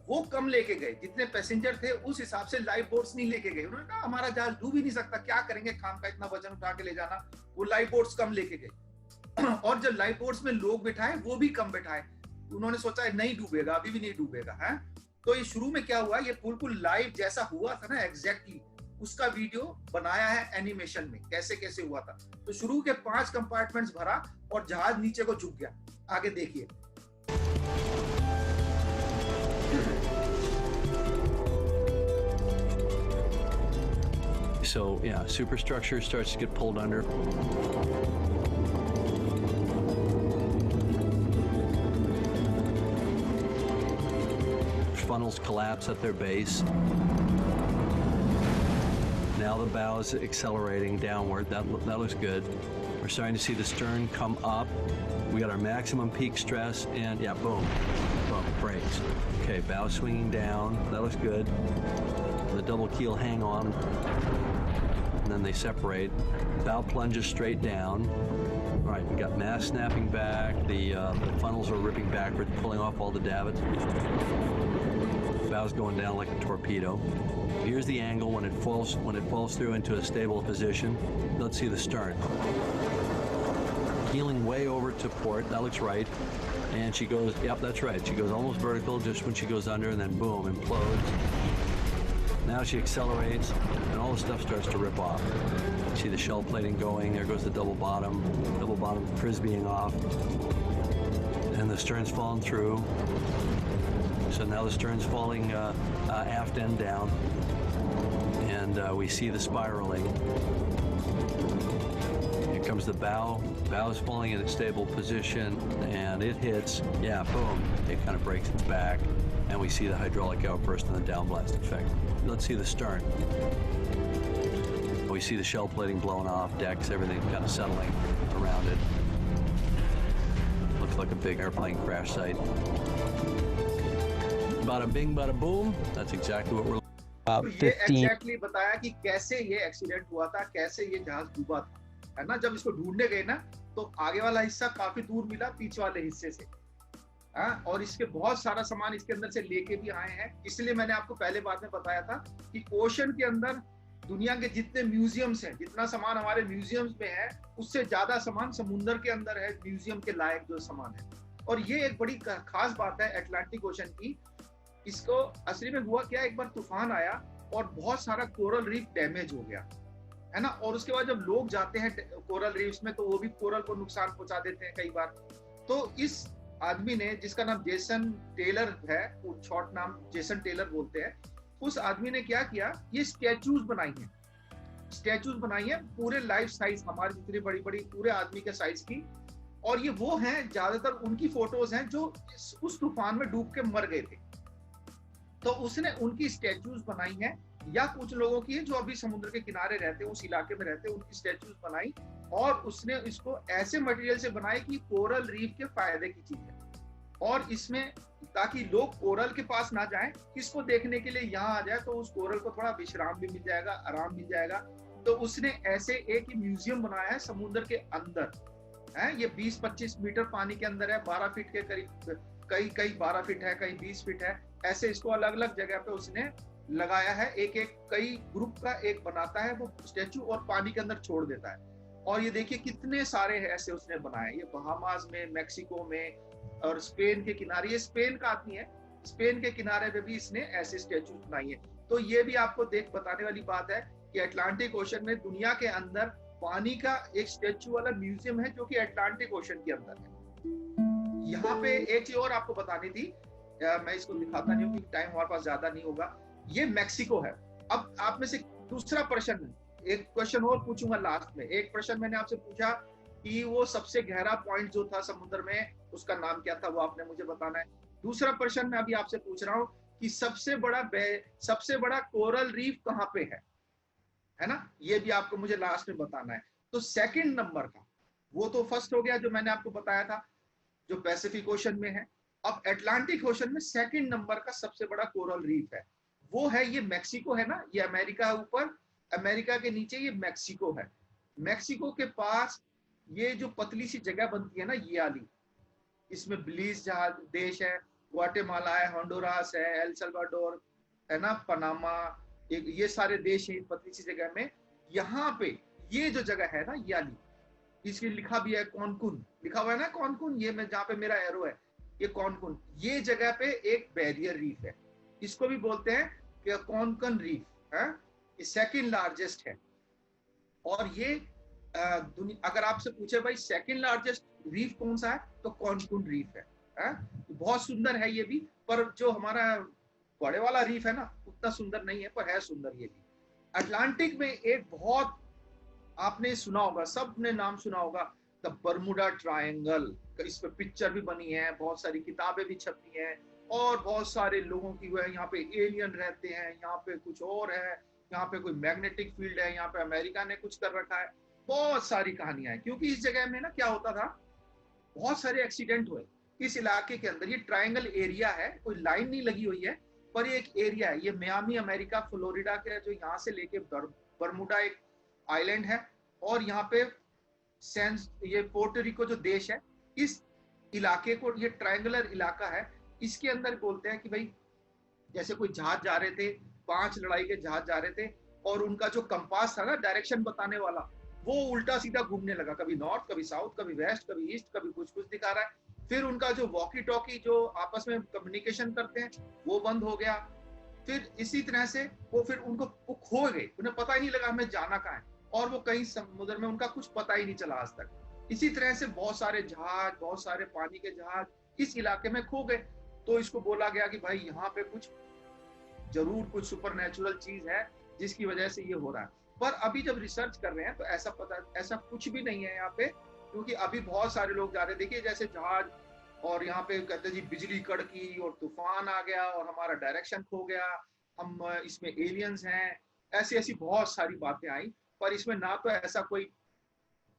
S1: वो कम लेके गए। जितने पैसेंजर थे उस हिसाब से लाइफ बोट्स नहीं लेके गए। उन्होंने कहा हमारा जहाज डूब ही नहीं सकता, क्या करेंगे, काम का इतना वजन उठा के ले जाना। वो लाइफ बोट्स कम लेके गए और जब लाइफ बोट्स में लोग बिठाए वो भी कम बिठाए। उन्होंने सोचा नहीं डूबेगा, अभी भी नहीं डूबेगा है। तो ये शुरू में क्या हुआ, ये बिल्कुल लाइव जैसा हुआ था ना एग्जैक्टली, उसका वीडियो बनाया है एनिमेशन में, कैसे कैसे हुआ था। तो शुरू के 5 कंपार्टमेंट्स भरा और जहाज नीचे को झुक गया। आगे देखिए।
S2: So yeah, superstructure starts to get pulled under. Funnels collapse at their base. Now the bow is accelerating downward. That looks good. We're starting to see the stern come up. We got our maximum peak stress, and yeah, boom, boom, brakes. Okay, bow swinging down. That looks good. The double keel hang on, and then they separate. Bow plunges straight down. All right, we got mast snapping back. The funnels are ripping backwards, pulling off all the davits. Bow's going down like a torpedo. Here's the angle when it falls through into a stable position. Let's see the stern. Heeling way over to port. That looks right. And she goes, yep, that's right. She goes almost vertical just when she goes under, and then boom, implodes. Now she accelerates, and all the stuff starts to rip off. See the shell plating going. There goes the double bottom frisbeeing off. And the stern's falling through. So now the stern's falling aft end down. And we see the spiraling. Here comes the bow. Bow is falling in a stable position, and it hits. Yeah, boom. It kind of breaks its back. And we see the hydraulic outburst and the downblast effect. Let's see the stern. We see the shell plating blown off, decks, everything kind of settling around it. Looks like a big airplane crash site. Bada bing, bada boom. That's exactly what we're
S1: about 15. Exactly बताया कि कैसे ये accident हुआ था, कैसे ये जहाज डूबा था, है ना। जब इसको ढूंढने गए ना, तो आगे वाला हिस्सा काफी दूर मिला पीछे वाले हिस्से से। और इसके बहुत सारा सामान इसके अंदर से लेके भी आए हैं। इसलिए मैंने आपको पहले बाद में बताया था कि ओशन के अंदर दुनिया के जितने म्यूजियम्स हैं, जितना सामान हमारे म्यूजियम्स में है, उससे ज्यादा सामान समुद्र के अंदर है, म्यूजियम के लायक जो सामान है। और ये एक बड़ी खास बात है अटलांटिक ओशन की। इसको असली में हुआ क्या, एक बार तूफान आया और बहुत सारा कोरल रीफ डैमेज हो गया, है ना। और उसके बाद जब लोग जाते हैं कोरल रीफ्स में, तो वो भी कोरल को नुकसान पहुंचा देते हैं कई बार। तो इस आदमी ने, जिसका नाम जेसन टेलर है, शॉर्ट नाम जेसन टेलर बोलते हैं, उस आदमी ने क्या किया, ये स्टैचूज बनाई है पूरे लाइफ साइज, हमारी जितनी बड़ी बड़ी पूरे आदमी के साइज की। और ये वो हैं, ज्यादातर उनकी फोटोज हैं जो उस तूफान में डूब के मर गए थे। तो उसने उनकी स्टैचूज बनाई हैं, या कुछ लोगों की है जो अभी समुद्र के किनारे रहते हैं, उस इलाके में रहते हैं, उनकी स्टैचूज बनाई और उसने इसको ऐसे मटेरियल से बनाया कि कोरल रीफ के फायदे की चीज है। और इसमें ताकि लोग कोरल के पास ना जाएं, इसको देखने के लिए यहाँ आ जाए तो उस कोरल को थोड़ा विश्राम भी मिल जाएगा, आराम मिल जाएगा। तो उसने ऐसे एक म्यूजियम बनाया है समुद्र के अंदर है। ये 20-25 मीटर पानी के अंदर है, 12 फीट के करीब, कई कई 12 फीट है, कई 20 फीट है। ऐसे इसको अलग अलग जगह पे उसने लगाया है। एक एक कई ग्रुप का एक बनाता है वो स्टेचू और पानी के अंदर छोड़ देता है। और ये देखिए कितने सारे ऐसे उसने बनाए, ये बहामास में, मैक्सिको में और स्पेन के किनारे, ये स्पेन का आदमी है, स्पेन के किनारे पे भी इसने ऐसे स्टेचू बनाई है। तो ये भी आपको देख बताने वाली बात है कि अटलांटिक ओशन में दुनिया के अंदर पानी का एक स्टेचू वाला म्यूजियम है जो कि अटलांटिक ओशन के अंदर है। यहाँ पे एक चीज और आपको बतानी थी, मैं इसको दिखाता नहीं हूँ क्योंकि टाइम हमारे पास ज्यादा नहीं होगा। ये मैक्सिको है। अब आप में से दूसरा प्रश्न, एक क्वेश्चन और पूछूंगा लास्ट में। एक प्रश्न मैंने आपसे पूछा कि वो सबसे गहरा पॉइंट जो था समुद्र में उसका नाम क्या था, वो आपने मुझे बताना है। दूसरा प्रश्न मैं अभी आपसे पूछ रहा हूँ कि सबसे बड़ा कोरल रीफ कहाँ पे है ना, ये भी आपको मुझे लास्ट में बताना है। तो सेकंड नंबर का, वो तो फर्स्ट हो गया जो मैंने आपको बताया था जो पैसिफिक ओशन में है। अब अटलांटिक ओशन में सेकंड नंबर का सबसे बड़ा कोरल रीफ है, वो है ये मैक्सिको है ना, ये अमेरिका ऊपर, अमेरिका के नीचे ये मैक्सिको है। मैक्सिको के पास ये जो पतली सी जगह बनती है ना, ये वाली, इसमें बिलीज जहाज देश है, ग्वाटेमाला है, होंडुरास है, एल सल्वाडोर है ना, पनामा, ये सारे देश हैं पतली सी जगह में। यहाँ पे ये जो जगह है ना, ये वाली, इसकी लिखा भी है कॉनकुन, लिखा हुआ है ना कॉनकुन, ये मैं जहाँ पे मेरा एरो है ये कॉनकुन, ये जगह पे एक बैरियर रीफ है, इसको भी बोलते हैं कि कॉनकन रीफ है, ये सेकंड लार्जेस्ट है। और ये अगर आपसे पूछे भाई सेकंड लार्जेस्ट रीफ कौन सा है, तो कॉनकुन रीफ है? बहुत सुंदर है ये भी, पर जो हमारा बड़े वाला रीफ है ना उतना सुंदर नहीं है, पर है सुंदर ये भी। अटलांटिक में एक बहुत आपने सुना होगा, सबने नाम सुना होगा, द बर्मुडा ट्रायंगल, इस पे पिक्चर भी बनी है, बहुत सारी किताबें भी छपी हैं, और बहुत सारे लोगों की वो है, यहाँ पे एलियन रहते हैं, यहाँ पे कुछ और है, यहाँ पे कोई मैग्नेटिक फील्ड है, यहाँ पे अमेरिका ने कुछ कर रखा है, बहुत सारी कहानियां हैं। क्योंकि इस जगह में ना क्या होता था, बहुत सारे एक्सीडेंट हुए इस इलाके के अंदर। ये ट्रायंगल एरिया है, कोई लाइन नहीं लगी हुई है, पर ये एक एरिया है। ये मियामी अमेरिका फ्लोरिडा के जो यहाँ से लेके बर्मुडा एक आइलैंड है, और यहाँ पे ये पोर्टोरिको जो देश है, इस इलाके को, ये ट्रायंगुलर इलाका है, इसके अंदर बोलते हैं कि भाई जैसे कोई जहाज जा रहे थे, 5 लड़ाई के जहाज जा रहे थे, और उनका जो कंपास था ना, डायरेक्शन बताने वाला, वो उल्टा सीधा घूमने लगा, कभी नॉर्थ, कभी साउथ, कभी वेस्ट, कभी ईस्ट, कभी कुछ कुछ दिखा रहा है। फिर उनका जो वॉकी टॉकी जो आपस में कम्युनिकेशन करते हैं वो बंद हो गया। फिर इसी तरह से वो वो खो गए, उन्हें पता ही नहीं लगा हमें जाना कहाँ है, और वो कहीं समुद्र में, उनका कुछ पता ही नहीं चला आज तक। इसी तरह से बहुत सारे जहाज, बहुत सारे पानी के जहाज इस इलाके में खो गए। तो इसको बोला गया कि भाई यहाँ पे कुछ जरूर कुछ सुपरनेचुरल चीज है जिसकी वजह से ये हो रहा है। पर अभी जब रिसर्च कर रहे हैं तो ऐसा कुछ भी नहीं है यहाँ पे, क्योंकि अभी बहुत सारे लोग जा रहे हैं। देखिए जैसे जहाज, और यहाँ पे कहते हैं जी बिजली कड़की और तूफान आ गया और हमारा डायरेक्शन खो गया, हम इसमें एलियंस हैं, ऐसी ऐसी बहुत सारी बातें आई। पर इसमें ना तो ऐसा कोई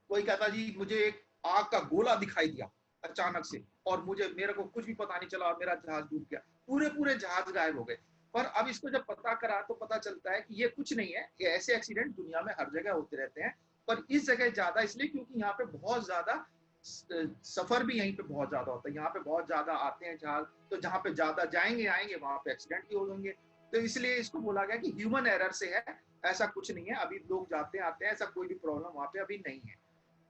S1: कहता जी मुझे एक आग का गोला दिखाई दिया अचानक से और मेरे को कुछ भी पता नहीं चला और मेरा जहाज डूब गया, पूरे जहाज गायब हो गए। पर अब इसको जब पता करा तो पता चलता है कि ये कुछ नहीं है, ये ऐसे एक्सीडेंट दुनिया में हर जगह होते रहते हैं, पर इस जगह ज्यादा इसलिए क्योंकि यहाँ पे बहुत ज्यादा सफर भी यहीं पे बहुत ज्यादा होता है, यहाँ पे बहुत ज्यादा आते हैं जहाज, तो जहाँ पे ज्यादा जाएंगे आएंगे वहां पे एक्सीडेंट भी होंगे। तो इसलिए इसको बोला गया कि ह्यूमन एरर से है, ऐसा कुछ नहीं है। अभी लोग जाते आते हैं, ऐसा कोई भी प्रॉब्लम वहां पे अभी नहीं है।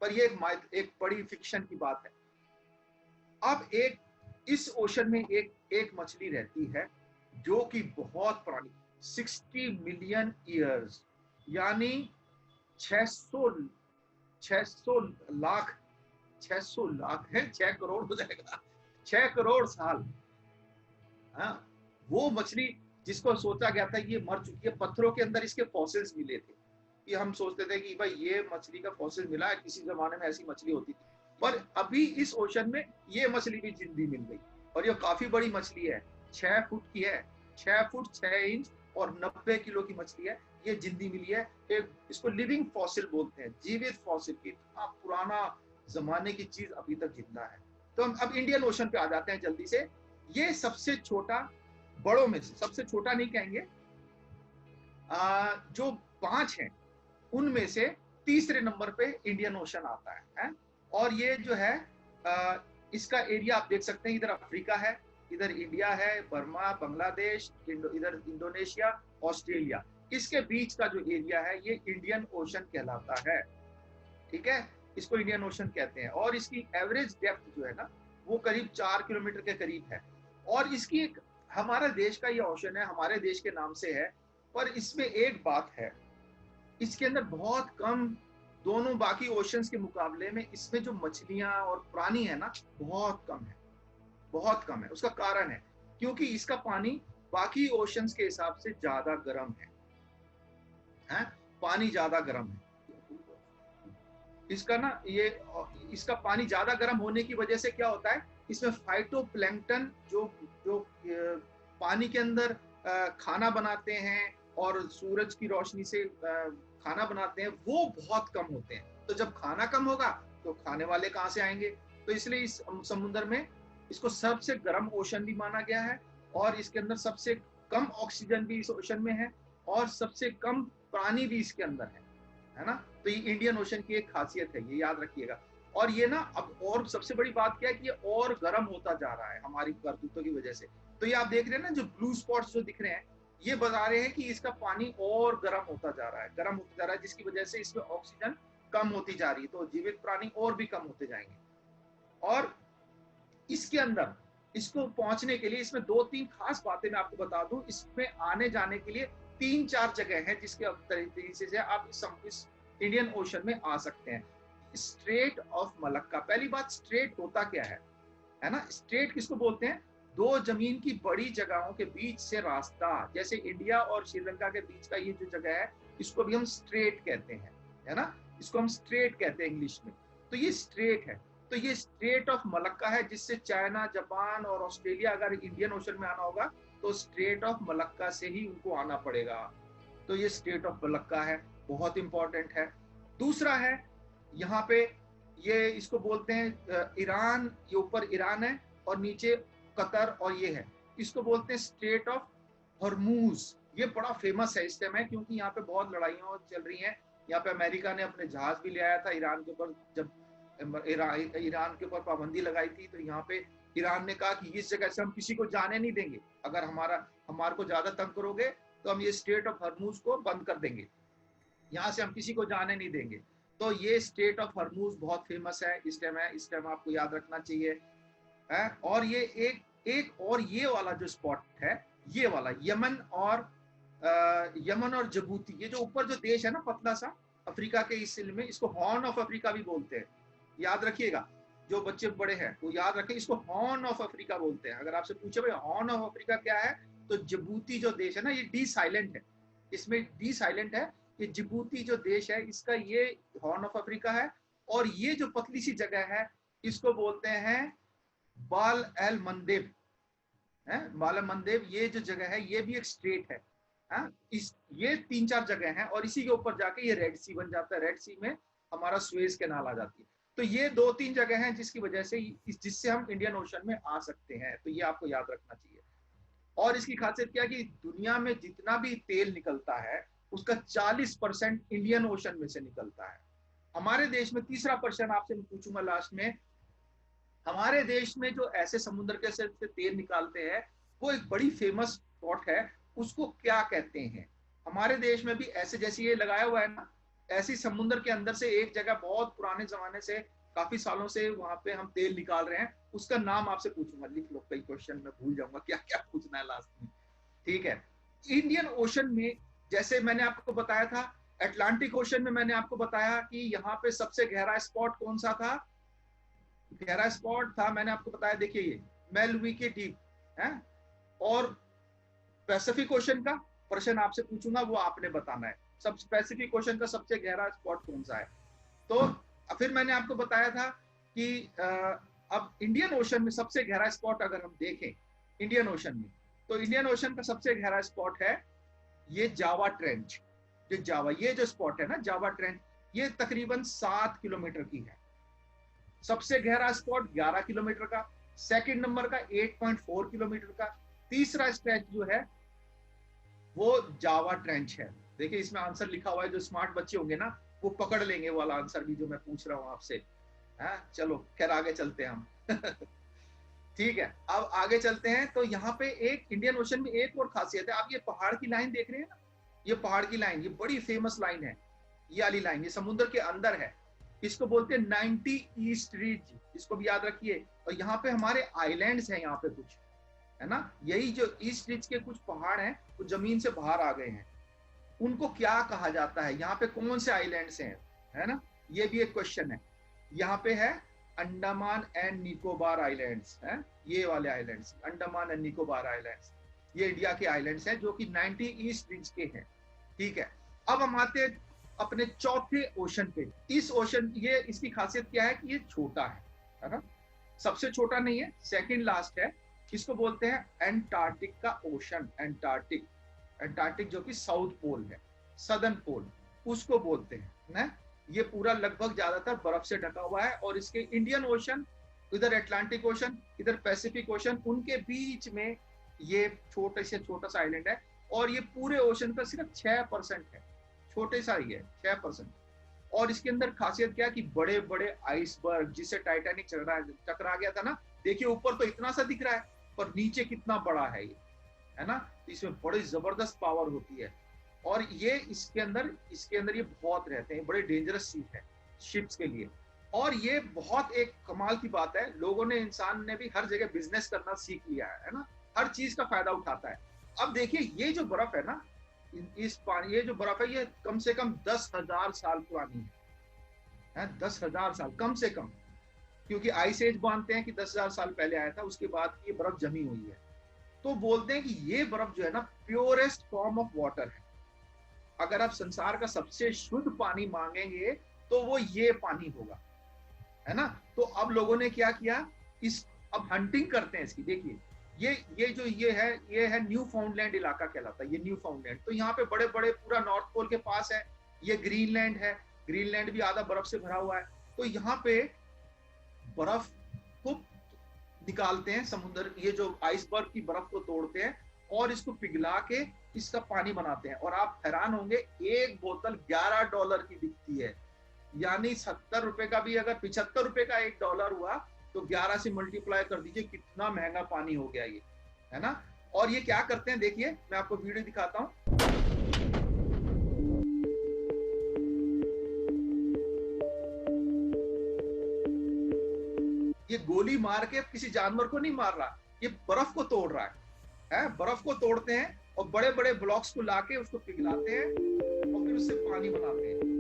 S1: पर ये एक बड़ी फिक्शन की बात है। अब इस ओशन में एक मछली रहती है जो कि बहुत पुरानी, 60 मिलियन ईयर्स, यानी 600 लाख, 600 लाख है, 6 करोड़ हो जाएगा, 6 करोड़ साल। हाँ, वो मछली जिसको सोचा गया था ये मर चुकी है, पत्थरों के अंदर इसके फॉसिल्स मिले थे, कि हम सोचते थे कि भाई ये मछली का फॉसिल मिला है, किसी जमाने में ऐसी मछली होती थी। पर अभी इस ओशन में ये मछली भी जिंदी मिल गई, और ये काफी बड़ी मछली है, 6 फुट की है, 6 फुट 6 इंच और 90 किलो की मछली है। ये जिंदगी मिली है। एक इसको लिविंग फॉसिल बोलते हैं, जीवित फॉसिल की इतना पुराना जमाने की चीज अभी तक जिंदा है। तो हम अब इंडियन ओशन पे आ जाते हैं जल्दी से। ये सबसे छोटा, बड़ों में से सबसे छोटा नहीं कहेंगे, जो 5 हैं उनमें से तीसरे नंबर पे इंडियन ओशन आता है? और ये जो है इसका एरिया आप देख सकते हैं, इधर अफ्रीका है, इधर इंडिया है, बर्मा, बांग्लादेश, इधर इंडोनेशिया, ऑस्ट्रेलिया, इसके बीच का जो एरिया है ये इंडियन ओशन कहलाता है। ठीक है, इसको इंडियन ओशन कहते हैं। और इसकी एवरेज डेप्थ जो है ना वो करीब 4 किलोमीटर के करीब है। और इसकी एक, हमारा देश का ये ओशन है, हमारे देश के नाम से है, पर इसमें एक बात है, इसके अंदर बहुत कम, दोनों बाकी ओशंस के मुकाबले में इसमें जो मछलियां और प्राणी है ना बहुत कम है, बहुत कम है। उसका कारण है क्योंकि इसका पानी बाकी ओशंस के हिसाब से ज्यादा गर्म है? पानी ज्यादा गर्म है इसका ना, ये इसका पानी ज्यादा गर्म होने की वजह से क्या होता है, इसमें फाइटोप्लैंक्टन जो जो पानी के अंदर खाना बनाते हैं और सूरज की रोशनी से खाना बनाते हैं, वो बहुत कम होते हैं। तो जब खाना कम होगा तो खाने वाले कहाँ से आएंगे? तो इसलिए इस समुद्र में इसको सबसे गर्म ओशन भी माना गया है, और इसके अंदर सबसे कम ऑक्सीजन भी इस ओशन में है, और सबसे कम प्राणी भी इसके अंदर है ना। तो ये इंडियन ओशन की एक खासियत है, ये याद रखिएगा। और ये ना अब और सबसे बड़ी बात क्या है कि ये और गर्म होता जा रहा है हमारी करतूतों की वजह से। तो ये आप देख रहे हैं ना, जो ब्लू स्पॉट्स जो दिख रहे हैं, ये बता रहे हैं कि इसका पानी और गर्म होता जा रहा है, गर्म होता जा रहा है, जिसकी वजह से इसमें ऑक्सीजन कम होती जा रही है, तो जीवित प्राणी और भी कम होते जाएंगे। और इसके अंदर इसको पहुंचने के लिए इसमें 2-3 खास बातें मैं आपको बता दूं। इसमें आने जाने के लिए 3-4 जगह हैं जिसके तरीके से आप इस इंडियन ओशन में आ सकते हैं। स्ट्रेट ऑफ मलक्का, पहली बात, स्ट्रेट होता क्या है ना? स्ट्रेट किसको बोलते हैं? दो जमीन की बड़ी जगहों के बीच से रास्ता, जैसे इंडिया और श्रीलंका के बीच का ये जो जगह है, इसको भी हम स्ट्रेट कहते हैं, है ना? इसको हम स्ट्रेट कहते हैं इंग्लिश में। तो ये स्ट्रेट है, तो ये स्ट्रेट ऑफ मलक्का है, जिससे चाइना, जापान और ऑस्ट्रेलिया अगर इंडियन ओशन में आना होगा तो स्ट्रेट ऑफ मलक्का से ही उनको आना पड़ेगा। तो ये स्ट्रेट ऑफ मलक्का है, बहुत इंपॉर्टेंट है। दूसरा है यहाँ पे, ये इसको बोलते हैं ईरान, ये ऊपर ईरान है और नीचे कतर, और ये है, इसको बोलते हैं स्ट्रेट ऑफ हॉर्मूज। ये बड़ा फेमस है इस टाइम है, क्योंकि यहाँ पे बहुत लड़ाइयाँ चल रही हैं। यहाँ पे अमेरिका ने अपने जहाज भी ले आया था ईरान के ऊपर, जब ईरान के ऊपर पाबंदी लगाई थी, तो यहाँ पे ईरान ने कहा कि इस जगह से हम किसी को जाने नहीं देंगे, अगर हमारे को ज्यादा तंग करोगे तो हम ये स्ट्रेट ऑफ हॉर्मूज को बंद कर देंगे, यहाँ से हम किसी को जाने नहीं देंगे। तो ये स्ट्रेट ऑफ हॉर्मूज बहुत फेमस है इस टाइम आपको याद रखना चाहिए है। और ये एक और ये वाला जो स्पॉट है, ये वाला यमन और जिबूती, ये जो ऊपर जो देश है ना पतला सा अफ्रीका के इस में, इसको हॉर्न ऑफ अफ्रीका भी बोलते हैं, याद रखिएगा। जो बच्चे बड़े हैं वो याद रखें, इसको हॉर्न ऑफ अफ्रीका बोलते हैं। अगर आपसे पूछे भाई हॉर्न ऑफ अफ्रीका क्या है, तो जिबूती जो देश है ना, ये डी साइलेंट है, इसमें डी साइलेंट है। ये जिबूती जो देश है इसका ये हॉर्न ऑफ अफ्रीका है। और ये जो पतली सी जगह है इसको बोलते हैं बाल एल मंदेब है, बाल एल मंदेब। ये जो जगह है ये भी एक स्ट्रेट है, ये 3-4 जगह हैं, और इसी के ऊपर जाके ये रेड सी बन जाता है, रेड सी में हमारा सुएज कैनाल आ जाती है। तो ये 2-3 जगह हैं जिसकी वजह से जिससे हम इंडियन ओशन में आ सकते हैं, तो ये आपको याद रखना चाहिए। और इसकी खासियत क्या है कि दुनिया में जितना भी तेल निकलता है उसका 40% इंडियन ओशन में से निकलता है। हमारे देश में तीसरा पर्सन आपसे पूछूंगा लास्ट में, हमारे देश में जो ऐसे समुद्र के से तेल निकालते हैं वो एक बड़ी फेमस स्पॉट है, उसको क्या कहते हैं? हमारे देश में भी ऐसे, जैसे ये लगाया हुआ है ना, ऐसी समुद्र के अंदर से एक जगह बहुत पुराने जमाने से, काफी सालों से वहां पे हम तेल निकाल रहे हैं, उसका नाम आपसे पूछूंगा, लिख लो, कई क्वेश्चन में भूल जाऊंगा क्या क्या पूछना है लास्ट में, ठीक है। इंडियन ओशन में जैसे मैंने आपको बताया था, अटलांटिक ओशन में मैंने आपको बताया कि यहाँ पे सबसे गहरा स्पॉट कौन सा था, गहरा स्पॉट था, मैंने आपको बताया, देखिए ये मेलवी के डीप है। और पैसिफिक ओशन का प्रश्न आपसे पूछूंगा, वो आपने बताना है, सब पैसिफिक ओशन का सबसे गहरा स्पॉट कौन सा है। तो फिर मैंने आपको बताया था कि अब इंडियन ओशन में सबसे गहरा स्पॉट अगर हम देखें इंडियन ओशन में, तो इंडियन ओशन का सबसे गहरा स्पॉट है ये जावा ट्रेंच, जो जावा, ये जो स्पॉट है ना जावा ट्रेंच, ये तकरीबन 7 किलोमीटर की है। सबसे गहरा स्पॉट 11 किलोमीटर का, सेकंड नंबर का 8.4 किलोमीटर का, तीसरा स्ट्रेच जो है वो जावा ट्रेंच है। देखिए इसमें आंसर लिखा हुआ है, जो स्मार्ट बच्चे होंगे ना वो पकड़ लेंगे वाला आंसर भी जो मैं पूछ रहा हूँ आपसे। चलो खैर आगे चलते हैं हम। ठीक है, अब आगे चलते हैं। तो यहाँ पे एक इंडियन ओशन में एक और खासियत है, आप ये पहाड़ की लाइन देख रहे हैं ना, ये पहाड़ की लाइन, ये बड़ी फेमस लाइन है, ये वाली लाइन, ये समुद्र के अंदर है। इसको बोलते हैं 90 ईस्ट रिज, इसको भी याद रखिए। और यहाँ पे हमारे आइलैंड्स हैं यहाँ पे कुछ, है ना, यही जो ईस्ट रिज के कुछ पहाड़ हैं वो जमीन से बाहर आ गए हैं, उनको क्या कहा जाता है, यहाँ पे कौन से आइलैंड्स हैं, है ना, ये भी एक क्वेश्चन है। यहाँ पे है अंडमान एंड निकोबार आइलैंड्स, हैं ये वाले islands, Andaman and Nicobar islands, ये इंडिया के आइलैंड्स हैं जो कि 90 ईस्ट रिज के हैं। ठीक है, अब हम आते हैं अपने चौथे ओशन पे। इस ओशन, ये इसकी खासियत क्या है कि ये छोटा है ना, सबसे छोटा नहीं है, सेकंड लास्ट है। इसको बोलते हैं एंटार्क्टिक का ओशन, एंटार्क्टिक, एंटार्क्टिक जो कि साउथ पोल है, सदर्न पोल उसको बोलते हैं ना। ये पूरा लगभग ज्यादातर बर्फ से ढका हुआ है, और इसके इंडियन ओशन, इधर अटलांटिक ओशन, इधर पैसिफिक ओशन, उनके बीच में ये छोटे से छोटा सा आइलैंड है। और ये पूरे ओशन का सिर्फ 6% है, छोटे सा ही है 6%। और इसके अंदर खासियत क्या है कि बड़े बड़े आइसबर्ग, जिससे टाइटैनिक टकरा गया था ना, देखिए ऊपर तो इतना सा दिख रहा है पर नीचे कितना बड़ा है ये, है ना, इसमें बड़ी जबरदस्त पावर होती है। और ये इसके अंदर ये बहुत रहते हैं, बड़े डेंजरस चीज है शिप्स के लिए। और ये बहुत एक कमाल की बात है, लोगों ने, इंसान ने भी हर जगह बिजनेस करना सीख लिया है ना, हर चीज का फायदा उठाता है। अब देखिए ये जो बर्फ है ना, इस पानी, ये जो बर्फ है ये कम से कम 10,000 साल पुरानी है 10,000 साल कम से कम, क्योंकि आइस एज मानते हैं कि 10,000 साल पहले आया था, उसके बाद ये बर्फ जमी हुई है। तो बोलते हैं कि ये बर्फ जो है ना प्योरेस्ट फॉर्म ऑफ वाटर है। अगर आप संसार का सबसे शुद्ध पानी मांगेंगे तो वो ये पानी होगा, है ना। तो अब लोगों ने क्या किया, अब हंटिंग करते हैं इसकी। देखिए ये है न्यू फाउंडलैंड इलाका कहलाता है, ये न्यू फाउंडलैंड। तो यहाँ पे बड़े बड़े पूरा नॉर्थ पोल के पास है, ये ग्रीनलैंड है, ग्रीनलैंड भी आधा बर्फ से भरा हुआ है। तो यहाँ पे बर्फ को निकालते हैं समुद्र, ये जो आइसबर्ग की बर्फ को तोड़ते हैं और इसको पिघला के इसका पानी बनाते हैं। और आप हैरान होंगे, एक बोतल $11 की बिकती है, यानी 70 रुपए का भी, अगर 75 रुपए का $1 हुआ तो 11 से मल्टीप्लाई कर दीजिए, कितना महंगा पानी हो गया ये, है ना। और ये क्या करते हैं, देखिए मैं आपको वीडियो दिखाता हूँ। ये गोली मार के किसी जानवर को नहीं मार रहा, ये बर्फ को तोड़ रहा है, बर्फ को तोड़ते हैं और बड़े बड़े ब्लॉक्स को लाके उसको पिघलाते हैं और फिर उससे पानी बनाते हैं।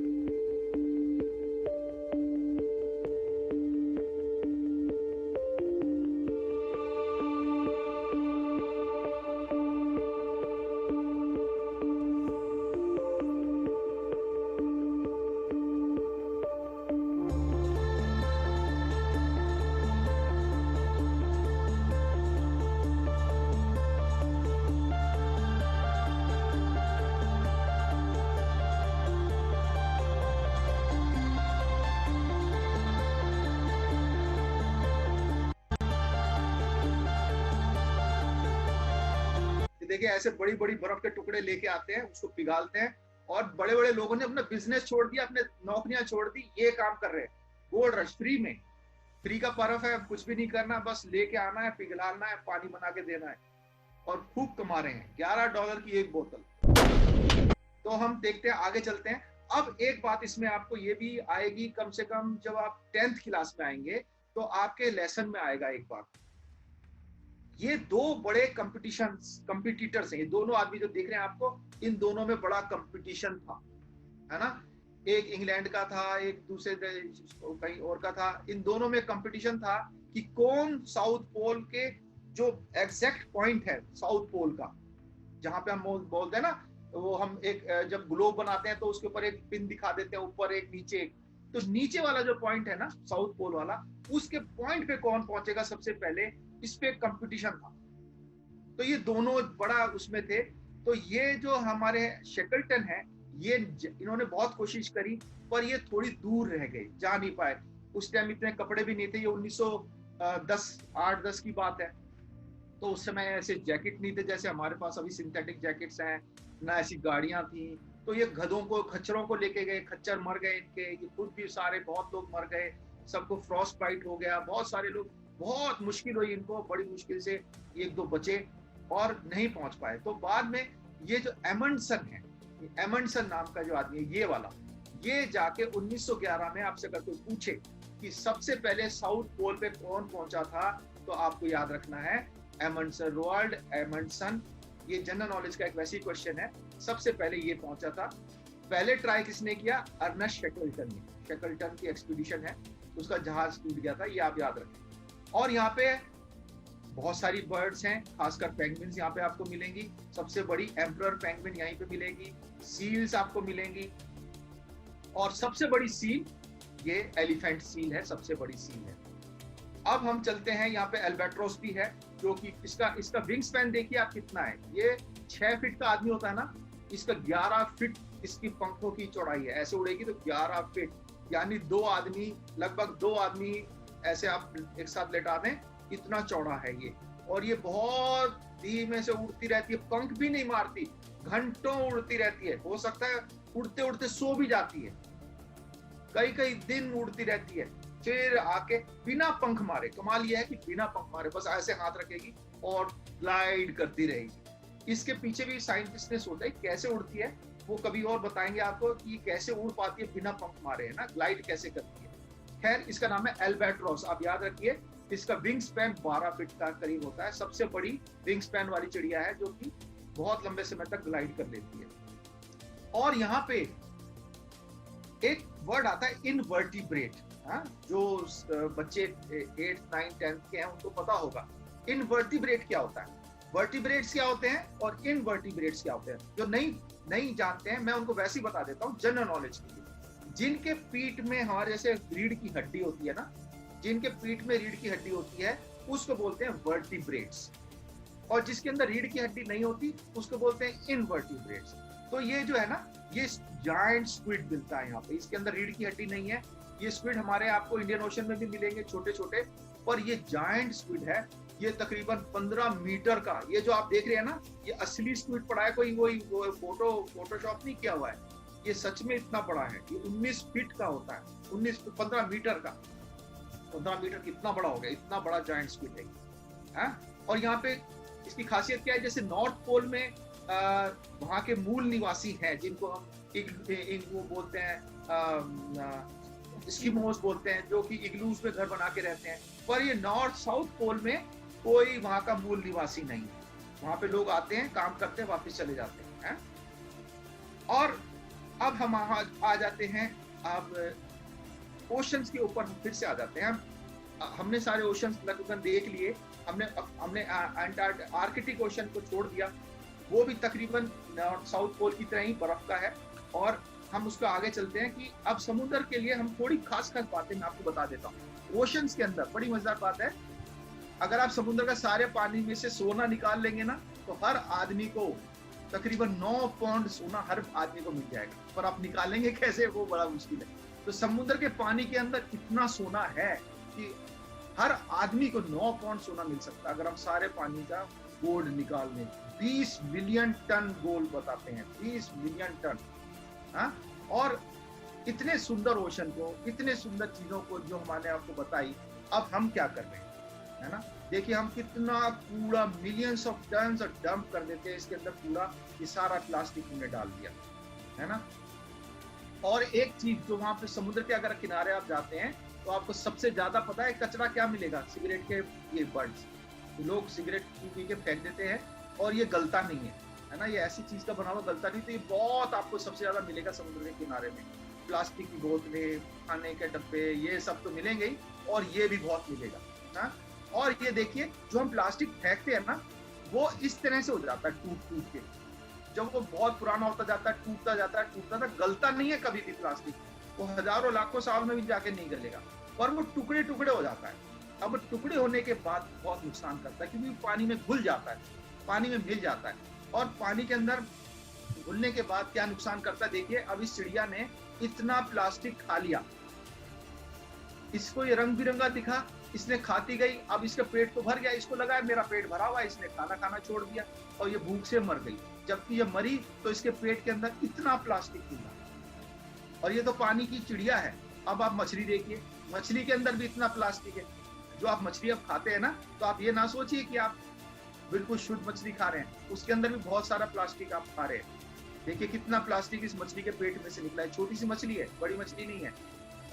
S1: देखिए ऐसे बड़ी बड़ी बर्फ के टुकड़े लेके आते हैं, उसको पिघालते हैं। और बड़े बड़े लोगों ने अपना बिजनेस छोड़ दिया, अपने नौकरियां छोड़ दी, ये काम कर रहे हैं। गोल्ड रश, फ्री में, फ्री का बर्फ है, कुछ भी नहीं करना, बस लेके आना है, पिघलाना है, पानी बना के देना है, और खूब कमा रहे हैं। $11 की एक बोतल। तो हम देखते हैं, आगे चलते हैं। अब एक बात इसमें आपको ये भी आएगी, कम से कम जब आप 10th क्लास में आएंगे तो आपके लेसन में आएगा एक बात। ये दो बड़े कंपटीटर्स हैं, ये दोनों आदमी जो देख रहे हैं आपको, इन दोनों में बड़ा कंपटीशन था, है ना। एक इंग्लैंड का था, एक दूसरे कहीं और का था। इन दोनों में कंपटीशन था कि कौन साउथ पोल के जो एग्जैक्ट पॉइंट है साउथ पोल का, जहां पे हम बोलते हैं ना, वो हम एक जब ग्लोब बनाते हैं तो उसके ऊपर एक पिन दिखा देते हैं, ऊपर एक नीचे एक, तो नीचे वाला जो पॉइंट है ना साउथ पोल वाला, उसके पॉइंट पे कौन पहुंचेगा सबसे पहले, इस पे कंपटीशन था। तो ये दोनों बड़ा उसमें थे। तो ये जो हमारे शेकलटन है, इन्होंने बहुत कोशिश करी, पर ये थोड़ी दूर रह गए, जा नहीं पाए। उस टाइम इतने कपड़े भी नहीं थे, ये 1910 की बात है। तो उस समय ऐसे जैकेट नहीं थे जैसे हमारे पास अभी सिंथेटिक जैकेट्स हैं, ना ऐसी गाड़ियां थी। तो ये गधों को, खच्चरों को लेके गए, खच्चर मर गए इनके, ये खुद भी सारे बहुत लोग मर गए, सबको फ्रॉस्ट बाइट हो गया, बहुत सारे लोग, बहुत मुश्किल हुई इनको, बड़ी मुश्किल से एक दो बचे और नहीं पहुंच पाए। तो बाद में ये जो एमंडसन है, एमंडसन नाम का जो आदमी है, ये वाला, ये जाके 1911 में आपसे अगर कोई पूछे कि सबसे पहले साउथ पोल पे कौन पहुंचा था, तो आपको याद रखना है एमंडसन, रोनाल्ड एमंडसन। ये जनरल नॉलेज का एक वैसी क्वेश्चन है, सबसे पहले ये पहुंचा था। पहले ट्राई किसने किया? अर्नेस्ट शेकल्टन ने। शेकल्टन की एक्सपीडिशन है, उसका जहाज टूट गया था, ये आप याद रखें। और यहाँ पे बहुत सारी बर्ड्स हैं, खासकर पेंगुइन्स यहाँ पे आपको मिलेंगी। सबसे बड़ी एम्परर पेंगुइन यहीं पे मिलेगी, सील्स आपको मिलेंगी, और सबसे बड़ी सील ये एलिफेंट सील है, सबसे बड़ी सील है। अब हम चलते हैं, यहाँ पे एल्बेट्रोस भी है, जो कि इसका विंग स्पैन देखिए आप कितना है। ये 6 फीट का आदमी होता है ना, इसका 11 फीट इसकी पंखों की चौड़ाई है। ऐसे उड़ेगी तो 11 फीट, यानी लगभग 2 आदमी ऐसे आप एक साथ लेटा दें, इतना चौड़ा है ये। और ये बहुत धीमे से उड़ती रहती है, पंख भी नहीं मारती, घंटों उड़ती रहती है। हो सकता है उड़ते उड़ते सो भी जाती है, कई कई दिन उड़ती रहती है, फिर आके बिना पंख मारे, कमाल ये है कि बिना पंख मारे बस ऐसे हाथ रखेगी और ग्लाइड करती रहेगी। इसके पीछे भी साइंटिस्ट ने सोचा है कैसे उड़ती है, वो कभी और बताएंगे आपको कि ये कैसे उड़ पाती है बिना पंख मारे, है ना, ग्लाइड कैसे करती है। खैर, इसका नाम है एल्बेट्रोस, आप याद रखिए। इसका विंग स्पैन 12 फीट का करीब होता है, सबसे बड़ी विंग स्पैन वाली चिड़िया है, जो कि बहुत लंबे समय तक ग्लाइड कर लेती है। और यहाँ पे एक वर्ड आता है इनवर्टिब्रेट, जो बच्चे 8th 9th 10th के हैं उनको पता होगा इनवर्टिब्रेट क्या होता है, वर्टिब्रेट्स क्या होते हैं और इनवर्टिब्रेट्स क्या होते हैं। जो नहीं जानते हैं, मैं उनको वैसे ही बता देता हूँ जनरल नॉलेज के लिए। जिनके पीठ में हमारे जैसे रीढ़ की हड्डी होती है ना, जिनके पीठ में रीढ़ की हड्डी होती है उसको बोलते हैं वर्टिब्रेट्स, और जिसके अंदर रीढ़ की हड्डी नहीं होती उसको बोलते हैं इनवर्टिब्रेट्स। तो ये जो है ना, ये जायंट स्क्विड मिलता है यहाँ पे, इसके अंदर रीढ़ की हड्डी नहीं है। ये स्क्विड हमारे आपको इंडियन ओशन में भी मिलेंगे छोटे छोटे, पर ये जायंट स्क्विड है। ये तकरीबन 15 मीटर का, ये जो आप देख रहे हैं ना, ये असली स्क्विड पड़ा है, कोई वो फोटोशॉप नहीं किया हुआ है, ये सच में इतना बड़ा है। ये 19 फीट का होता है, 15 मीटर का, 15 मीटर कितना बड़ा हो गया, इतना बड़ा जायंट स्क्विड है। और यहाँ पे इसकी खासियत क्या है, जैसे नॉर्थ पोल में वहाँ के मूल निवासी हैं, जिनको हम वो बोलते हैं, एस्किमोस बोलते हैं, जो कि इग्लूज में घर बना के रहते हैं। पर ये नॉर्थ साउथ पोल में कोई वहाँ का मूल निवासी नहीं है, वहाँ पे लोग आते हैं, काम करते हैं, वापस चले जाते हैं। और अब हम आ जाते हैं, अब ओशंस के ऊपर फिर से आ जाते हैं। हमने सारे ओशंस लगभग देख लिए, हमने आर्कटिक ओशन को छोड़ दिया, वो भी तकरीबन नॉर्थ साउथ पोल की तरह ही बर्फ का है। और हम उसको आगे चलते हैं कि अब समुद्र के लिए हम थोड़ी खास बातें मैं आपको बता देता हूँ। ओशंस के अंदर बड़ी मजेदार बात है, अगर आप समुद्र का सारे पानी में से सोना निकाल लेंगे ना, तो हर आदमी को तकरीबन 9 पाउंड सोना हर आदमी को मिल जाएगा, पर आप निकालेंगे कैसे, वो बड़ा मुश्किल है। तो समुद्र के पानी के अंदर इतना सोना है कि हर आदमी को 9 पाउंड सोना मिल सकता है अगर हम सारे पानी का गोल्ड निकाल लें। 20 मिलियन टन गोल्ड बताते हैं, 20 मिलियन टन। और इतने सुंदर ओशन को, इतने सुंदर चीजों को जो हमने आपको बताई, अब हम क्या कर रहे हैं, है ना। देखिए हम कितना कूड़ा, मिलियंस ऑफ टन्स डंप कर देते हैं इसके अंदर, पूरा ये सारा प्लास्टिक हमने डाल दिया, है ना। और एक चीज जो वहां पे समुद्र के अगर किनारे आप जाते हैं तो आपको सबसे ज्यादा पता है कचरा क्या मिलेगा, सिगरेट के ये बर्ड्स। लोग सिगरेट पी के फेंक देते हैं और ये गलता नहीं है ना, ये ऐसी चीज का बना हुआ गलता नहीं। तो ये बहुत आपको सबसे ज्यादा मिलेगा समुद्र के किनारे में। प्लास्टिक की बोतलें, खाने के डब्बे, ये सब तो मिलेंगे ही, और ये भी बहुत मिलेगा ना। और ये देखिए जो हम प्लास्टिक फेंकते हैं ना, वो इस तरह से हो जाता है, टूट टूट के। जब वो बहुत पुराना होता जाता है, टूटता जाता है, गलता नहीं है कभी भी प्लास्टिक, वो हजारों लाखों साल में भी जाके नहीं गलेगा, पर वो टुकड़े टुकड़े हो जाता है। अब टुकड़े होने के बाद बहुत नुकसान करता है, क्योंकि पानी में घुल जाता है, पानी में मिल जाता है। और पानी के अंदर घुलने के बाद क्या नुकसान करता है देखिए। अब इस चिड़िया ने इतना प्लास्टिक खा लिया, इसको ये रंग बिरंगा दिखा, इसने खाती गई, अब इसका पेट तो भर गया, इसको लगा मेरा पेट भरा हुआ है, इसने खाना खाना छोड़ दिया और ये भूख से मर गई। जबकि ये मरी तो इसके पेट के अंदर इतना प्लास्टिक था। और ये तो पानी की चिड़िया है। अब आप मछली देखिए, मछली के अंदर भी इतना प्लास्टिक है। जो आप मछली अब खाते हैं ना, तो आप ये ना सोचिए कि आप बिल्कुल शुद्ध मछली खा रहे हैं, उसके अंदर भी बहुत सारा प्लास्टिक आप खा रहे हैं। देखिए कितना प्लास्टिक इस मछली के पेट में से निकला है। छोटी सी मछली है, बड़ी मछली नहीं है।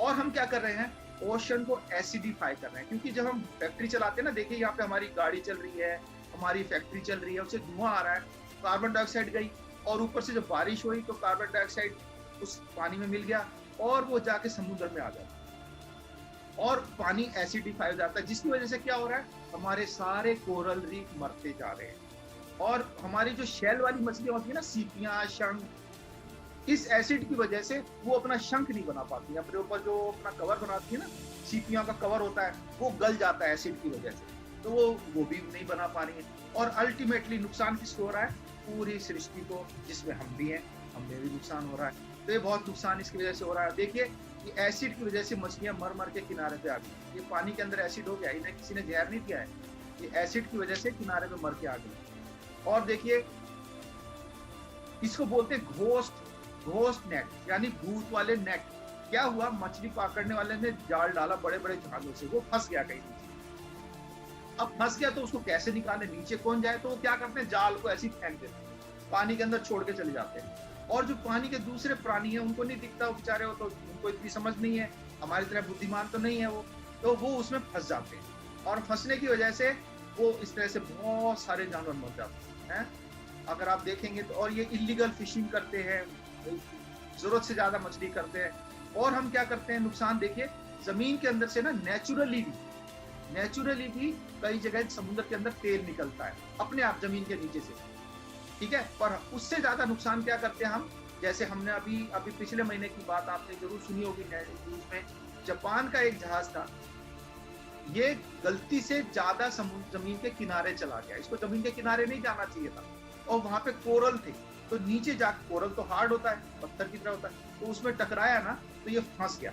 S1: और हम क्या कर रहे हैं, ओशन को एसिडिफाई कर रहे हैं। क्योंकि जब हम फैक्ट्री चलाते हैं ना, देखिए यहाँ पे हमारी गाड़ी चल रही है, हमारी फैक्ट्री चल रही है, उससे धुआं आ रहा है, कार्बन डाइऑक्साइड गई, और ऊपर से जब बारिश हुई तो कार्बन डाइऑक्साइड उस पानी में मिल गया और वो जाके समुद्र में आ जाता है और पानी एसिडिफाई हो जाता है। जिसकी वजह से क्या हो रहा है, हमारे सारे कोरल रीफ मरते जा रहे हैं। और हमारी जो शेल वाली मछलियां होती है ना, सीपियां, शंख, इस एसिड की वजह से वो अपना शंख नहीं बना पाती। अपने ऊपर जो अपना कवर बनाती है ना, सीपियों का कवर होता है, वो गल जाता है एसिड की वजह से, तो वो भी नहीं बना पा रही है। और अल्टीमेटली नुकसान किसको हो रहा है, पूरी सृष्टि को, जिसमें हम भी हैं, हमें भी नुकसान हो रहा है। तो ये बहुत नुकसान इसकी वजह से हो रहा है। देखिए ये एसिड की वजह से मछलियां मर मर के किनारे पे आ गई। ये पानी के अंदर एसिड हो गया, इन्हें किसी ने जहर नहीं दिया है, ये एसिड की वजह से किनारे पे मर के आ गई। और देखिए इसको बोलते हैं घोस्ट नेट, यानी भूत वाले नेट। क्या हुआ, मछली पकड़ने वाले ने जाल डाला बड़े बड़े जहाजों से, वो फंस गया कहीं नीचे। अब फंस गया तो उसको कैसे निकाले, नीचे कौन जाए, तो वो क्या करते हैं, जाल को ऐसे फेंक देते हैं, पानी के अंदर छोड़ के चले जाते हैं। और जो पानी के दूसरे प्राणी हैं उनको नहीं दिखता, वो बेचारे हो, तो उनको इतनी समझ नहीं है, हमारी तरह बुद्धिमान तो नहीं है वो, तो वो उसमें फंस जाते हैं। और फंसने की वजह से वो इस तरह से बहुत सारे जानवर मर जाते हैं, अगर आप देखेंगे तो। और ये इलीगल फिशिंग करते हैं, जरूरत से ज्यादा मछली करते हैं। और हम क्या करते हैं नुकसान, देखिए जमीन के अंदर से ना नेचुरली भी कई जगह समुद्र के अंदर तेल निकलता है अपने आप जमीन के नीचे से, ठीक है। पर उससे ज्यादा नुकसान क्या करते हैं हम, जैसे हमने अभी पिछले महीने की बात आपने जरूर सुनी होगी न्यूज में, जापान का एक जहाज था, ये गलती से ज्यादा जमीन के किनारे चला गया। इसको जमीन के किनारे नहीं जाना चाहिए था, और वहां पे कोरल थे, तो नीचे जाकर, कोरल तो हार्ड होता है, पत्थर की तरह होता है, तो उसमें टकराया ना, तो ये फंस गया।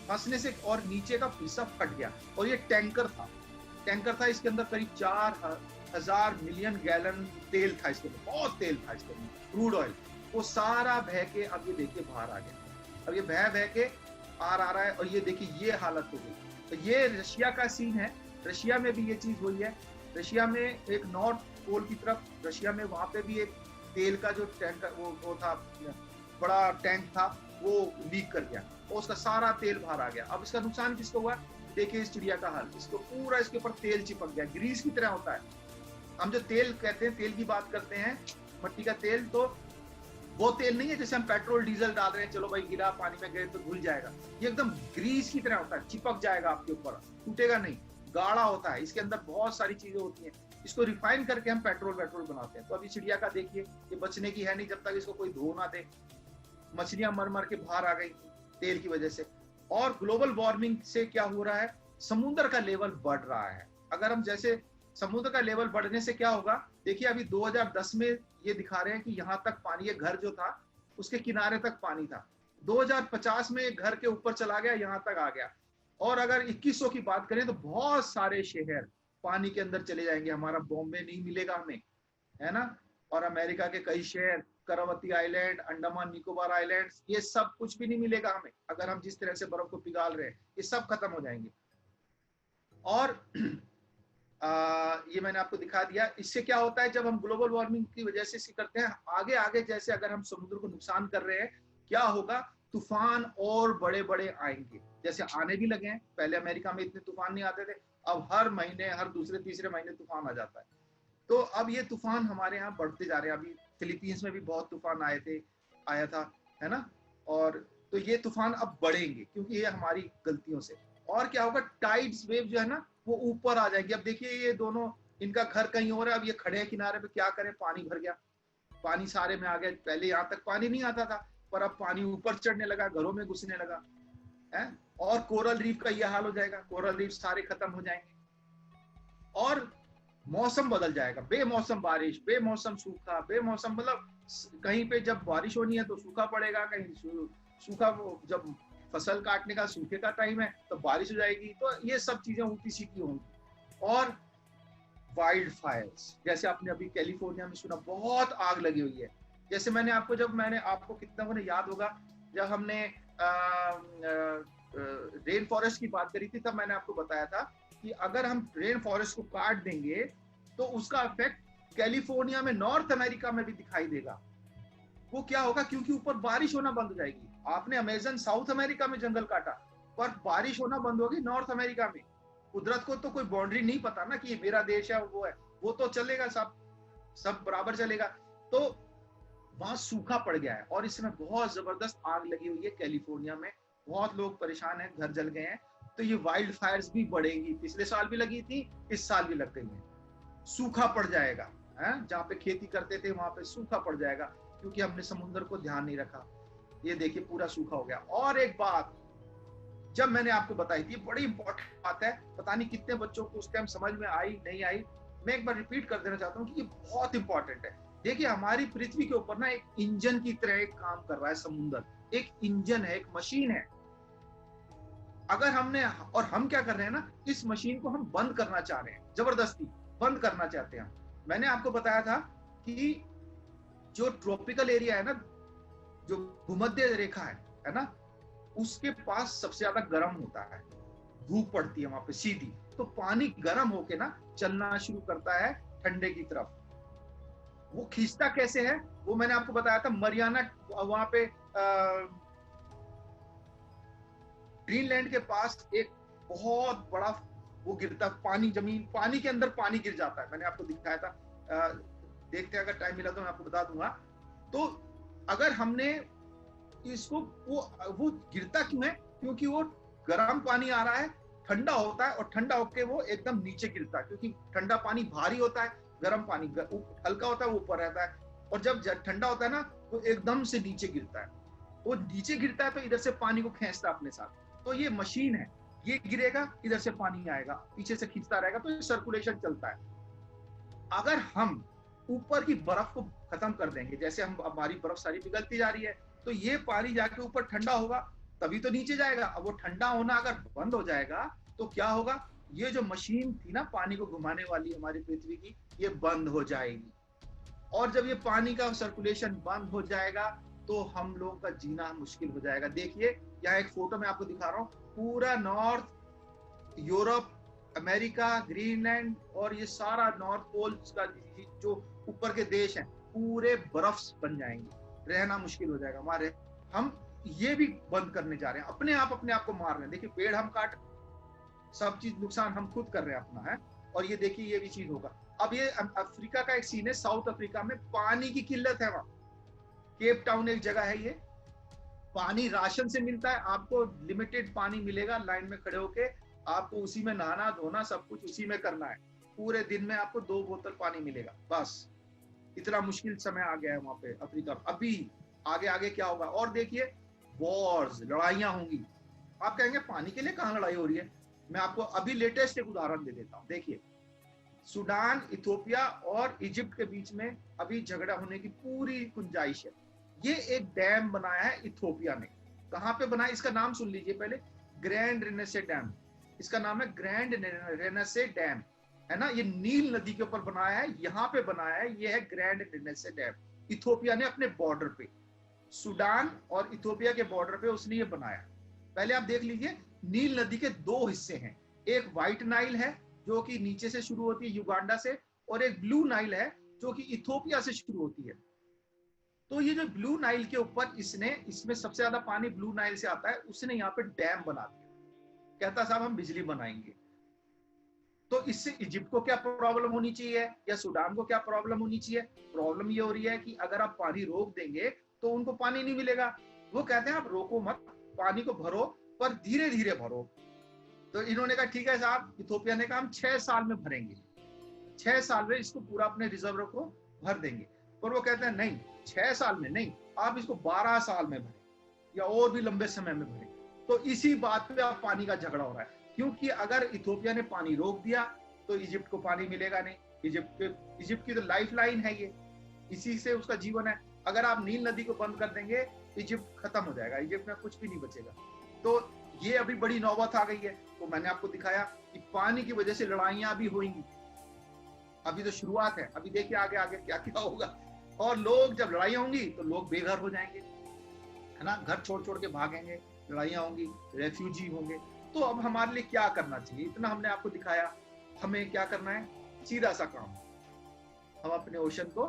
S1: फंसने से और नीचे का हिस्सा फट गया। और ये टैंकर था, इसके अंदर करीब 4,000 मिलियन गैलन तेल था, इसके अंदर बहुत तेल था इसके अंदर, क्रूड ऑयल। वो सारा बह के अब ये देखिए बाहर आ गया। अब ये बह के आ रहा है, और ये देखिए ये हालत हो गई। तो ये रशिया का सीन है, रशिया में भी ये चीज हुई है। रशिया में एक नॉर्थ पोल की तरफ, रशिया में वहां पे भी एक तेल का जो टैंक वो था, बड़ा टैंक था, वो लीक कर गया और उसका सारा तेल बाहर आ गया। अब इसका नुकसान किसको हुआ, देखिए इस चिड़िया का हाल, इसको पूरा इसके ऊपर तेल चिपक गया, ग्रीस की तरह होता है। हम जो तेल कहते हैं, तेल की बात करते हैं, मट्टी का तेल, तो वो तेल नहीं है जैसे हम पेट्रोल डीजल डाल रहे हैं, चलो भाई गिरा पानी में गए तो घुल जाएगा। ये एकदम ग्रीस की तरह होता है, चिपक जाएगा आपके ऊपर, टूटेगा नहीं, गाढ़ा होता है। इसके अंदर बहुत सारी चीजें होती हैं, इसको रिफाइन करके हम पेट्रोल बनाते हैं। तो अभी चिड़िया का देखिए, ये बचने की है नहीं जब तक इसको कोई धो ना दे। मछलियां मर मर के बाहर आ गई तेल की वजह से। और ग्लोबल वार्मिंग से क्या हो रहा है, समुद्र का लेवल बढ़ रहा है। अगर हम जैसे समुद्र का लेवल बढ़ने से क्या होगा, देखिए अभी 2010 में ये दिखा रहे हैं कि यहाँ तक पानी, ये घर जो था उसके किनारे तक पानी था, 2050 में घर के ऊपर चला गया, यहाँ तक आ गया। और अगर 2100 की बात करें तो बहुत सारे शहर पानी के अंदर चले जाएंगे, हमारा बॉम्बे नहीं मिलेगा हमें, है ना। और अमेरिका के कई शहर, करावती आइलैंड, अंडमान निकोबार आइलैंड्स, ये सब कुछ भी नहीं मिलेगा हमें। अगर हम जिस तरह से बर्फ को पिघाल रहे हैं, ये सब खत्म हो जाएंगे। और ये मैंने आपको दिखा दिया। इससे क्या होता है, जब हम ग्लोबल वार्मिंग की वजह से करते हैं, आगे आगे जैसे अगर हम समुद्र को नुकसान कर रहे हैं, क्या होगा, तूफान और बड़े बड़े आएंगे, जैसे आने भी लगे हैं। पहले अमेरिका में इतने तूफान नहीं आते थे, अब हर महीने, हर दूसरे तीसरे महीने तूफान आ जाता है। तो अब ये तूफान हमारे यहाँ बढ़ते जा रहे हैं। अभी फिलीपींस में भी बहुत तूफान आया था, है ना। और तो ये तूफान अब बढ़ेंगे क्योंकि ये हमारी गलतियों से। और क्या होगा, टाइड्स वेव जो है ना, वो ऊपर आ जाएगी। अब देखिए ये दोनों, इनका घर कहीं और है, अब ये खड़े हैं किनारे पे, क्या करें, पानी भर गया, पानी सारे में आ गया। पहले यहाँ तक पानी नहीं आता था, पर अब पानी ऊपर चढ़ने लगा, घरों में घुसने लगा है। और कोरल रीफ का यह हाल हो जाएगा, कोरल रीफ सारे खत्म हो जाएंगे। और मौसम बदल जाएगा, बेमौसम बारिश, बेमौसम सूखा, बेमौसम मतलब कहीं पे जब बारिश होनी है तो सूखा पड़ेगा, कहीं सूखा जब फसल काटने का सूखे का टाइम है तो बारिश हो जाएगी। तो ये सब चीजें उल्टी सीधी होंगी। और वाइल्ड फायर्स, जैसे आपने अभी कैलिफोर्निया में सुना बहुत आग लगी हुई है। जैसे मैंने आपको कितना को याद होगा जब हमने रेन फॉरेस्ट की बात करी थी, तब मैंने आपको बताया था कि अगर हम रेन फॉरेस्ट को काट देंगे तो उसका इफेक्ट कैलिफोर्निया में, नॉर्थ अमेरिका में भी दिखाई देगा। वो क्या होगा, क्योंकि ऊपर बारिश होना बंद हो जाएगी। आपने अमेजन साउथ अमेरिका में जंगल काटा, पर बारिश होना बंद होगी नॉर्थ अमेरिका में। कुदरत को तो कोई बाउंड्री नहीं पता ना कि ये मेरा देश है, वो है, वो तो चलेगा, सब बराबर चलेगा। तो वहां सूखा पड़ गया है और इस समय बहुत जबरदस्त आग लगी हुई है कैलिफोर्निया में, बहुत लोग परेशान हैं, घर जल गए हैं। तो ये वाइल्ड फायर्स भी बढ़ेंगी, पिछले साल भी लगी थी, इस साल भी लग गई है। सूखा पड़ जाएगा, जहाँ पे खेती करते थे वहां पे सूखा पड़ जाएगा, क्योंकि हमने समुद्र को ध्यान नहीं रखा। ये देखिए पूरा सूखा हो गया। और एक बात जब मैंने आपको बताई थी, बड़ी इंपॉर्टेंट बात है, पता नहीं कितने बच्चों को उस टाइम समझ में आई नहीं आई, मैं एक बार रिपीट कर देना चाहता हूँ कि ये बहुत इंपॉर्टेंट है। देखिए हमारी पृथ्वी के ऊपर ना एक इंजन की तरह एक काम कर रहा है समुद्र, एक इंजन है, एक मशीन है। अगर हम क्या कर रहे हैं ना, इस मशीन को हम बंद करना चाह रहे हैं, जबरदस्ती बंद करना चाहते हैं। मैंने आपको बताया था कि जो ट्रॉपिकल एरिया है ना, जो भूमध्य रेखा है ना, उसके पास सबसे ज्यादा गर्म होता है, धूप पड़ती है वहां पे सीधी, तो पानी गर्म होके ना चलना शुरू करता है ठंडे की तरफ। वो खींचता कैसे है, वो मैंने आपको बताया था। मरियाना वहां पे ग्रीनलैंड के पास एक बहुत बड़ा वो गिरता पानी, जमीन, पानी के अंदर पानी गिर जाता है, मैंने आपको दिखाया था। देखते हैं, अगर टाइम मिला तो मैं आपको बता दूंगा। तो अगर हमने इसको, वो गिरता क्यों है, क्योंकि वो गर्म पानी आ रहा है, ठंडा होता है, और ठंडा होकर वो एकदम नीचे गिरता है, क्योंकि ठंडा पानी भारी होता है, गर्म पानी हल्का होता है, वो ऊपर रहता है। और जब ठंडा होता है ना, वो एकदम से नीचे गिरता है। वो नीचे गिरता है तो इधर से पानी को खींचता है अपने साथ। तो ये मशीन है, ये गिरेगा, इधर से पानी आएगा, पीछे से खींचता रहेगा, तो ये सर्कुलेशन चलता है। अगर हम ऊपर की बर्फ को खत्म कर देंगे, जैसे हमारी बर्फ सारी पिघलती जा रही है, तो ये पानी जाके ऊपर ठंडा होगा, तभी तो नीचे जाएगा। अब वो ठंडा होना अगर बंद हो जाएगा तो क्या होगा, ये जो मशीन थी ना पानी को घुमाने वाली हमारी पृथ्वी की, ये बंद हो जाएगी। और जब ये पानी का सर्कुलेशन बंद हो जाएगा तो हम लोगों का जीना मुश्किल हो जाएगा। देखिए यहाँ एक फोटो मैं आपको दिखा रहा हूँ, पूरा नॉर्थ यूरोप, अमेरिका, ग्रीनलैंड और ये सारा नॉर्थ पोल का जो ऊपर के देश हैं, पूरे बर्फ बन जाएंगे, रहना मुश्किल हो जाएगा हमारे। हम ये भी बंद करने जा रहे हैं, अपने आप को मार रहे हैं। देखिए पेड़ हम काट, सब चीज नुकसान हम खुद कर रहे हैं अपना, है। और ये देखिए ये भी चीज होगा। अब ये अफ्रीका का एक सीन है, साउथ अफ्रीका में पानी की किल्लत है। वहां केप टाउन एक जगह है, ये पानी राशन से मिलता है, आपको लिमिटेड पानी मिलेगा, लाइन में खड़े होके आपको उसी में नहाना धोना सब कुछ उसी में करना है। पूरे दिन में आपको 2 बोतल पानी मिलेगा बस। इतना मुश्किल समय आ गया है वहां पे अफ्रीका। अभी आगे आगे क्या होगा, और देखिए वॉर्स, लड़ाइयां होंगी। आप कहेंगे पानी के लिए कहां लड़ाई हो रही है, मैं आपको अभी लेटेस्ट एक उदाहरण दे देता हूं। देखिए सूडान, इथियोपिया और इजिप्ट के बीच में अभी झगड़ा होने की पूरी गुंजाइश है। ये एक डैम बनाया है इथियोपिया ने। कहां पे बनाया, इसका नाम सुन लीजिए पहले, ग्रैंड रेनेसे डैम। इसका नाम है ग्रैंड रेनेसे डैम, है ना। ये नील नदी के ऊपर बनाया है, यहाँ पे बनाया है, ये है ग्रैंड रेनेसे डैम। इथियोपिया ने अपने बॉर्डर पे, सूडान और इथियोपिया के बॉर्डर पे उसने ये बनाया। पहले आप देख लीजिए, नील नदी के 2 हिस्से हैं, एक व्हाइट नाइल है जो कि नीचे से शुरू होती है युगांडा से, और एक ब्लू नाइल है जो कि इथियोपिया से शुरू होती है। तो ये जो ब्लू नाइल के ऊपर इसमें सबसे ज्यादा पानी ब्लू नाइल से आता है, उसने यहाँ पे डैम बना दिया। कहता साहब हम बिजली बनाएंगे। तो इससे इजिप्ट को क्या प्रॉब्लम होनी चाहिए या सूडान को क्या प्रॉब्लम होनी चाहिए? प्रॉब्लम ये हो रही है कि अगर आप पानी रोक देंगे तो उनको पानी नहीं मिलेगा। वो कहते हैं आप रोको मत, पानी को भरो पर धीरे धीरे भरो। तो इन्होंने कहा ठीक है साहब, इथियोपिया ने कहा हम 6 साल में भरेंगे, 6 साल में इसको पूरा अपने रिजर्व को भर देंगे। पर वो कहते हैं नहीं, 6 साल में नहीं, आप इसको 12 साल में भरें या और भी लंबे समय में भरें। तो इसी बात पे अब पानी का झगड़ा हो रहा है, क्योंकि अगर इथियोपिया ने पानी रोक दिया तो इजिप्ट को पानी मिलेगा नहीं, इजिप्ट की तो लाइफ लाइन है ये, इसी से उसका जीवन है। अगर आप नील नदी को बंद कर देंगे, इजिप्ट खत्म हो जाएगा, इजिप्ट में कुछ भी नहीं बचेगा। तो ये अभी बड़ी नौबत आ गई है। तो मैंने आपको दिखाया कि पानी की वजह से लड़ाइयां भी होंगी। अभी तो शुरुआत है, अभी देखिए आगे आगे क्या क्या होगा। और लोग, जब लड़ाइयां होंगी तो लोग बेघर हो जाएंगे, है ना, घर छोड़ छोड़ के भागेंगे, लड़ाइयां होंगी, रेफ्यूजी होंगे। तो अब हमारे लिए क्या करना चाहिए? इतना हमने आपको दिखाया। हमें क्या करना है? सीधा सा काम, हम अपने ओशन को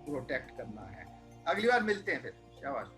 S1: प्रोटेक्ट करना है। अगली बार मिलते हैं फिर। शाबाश।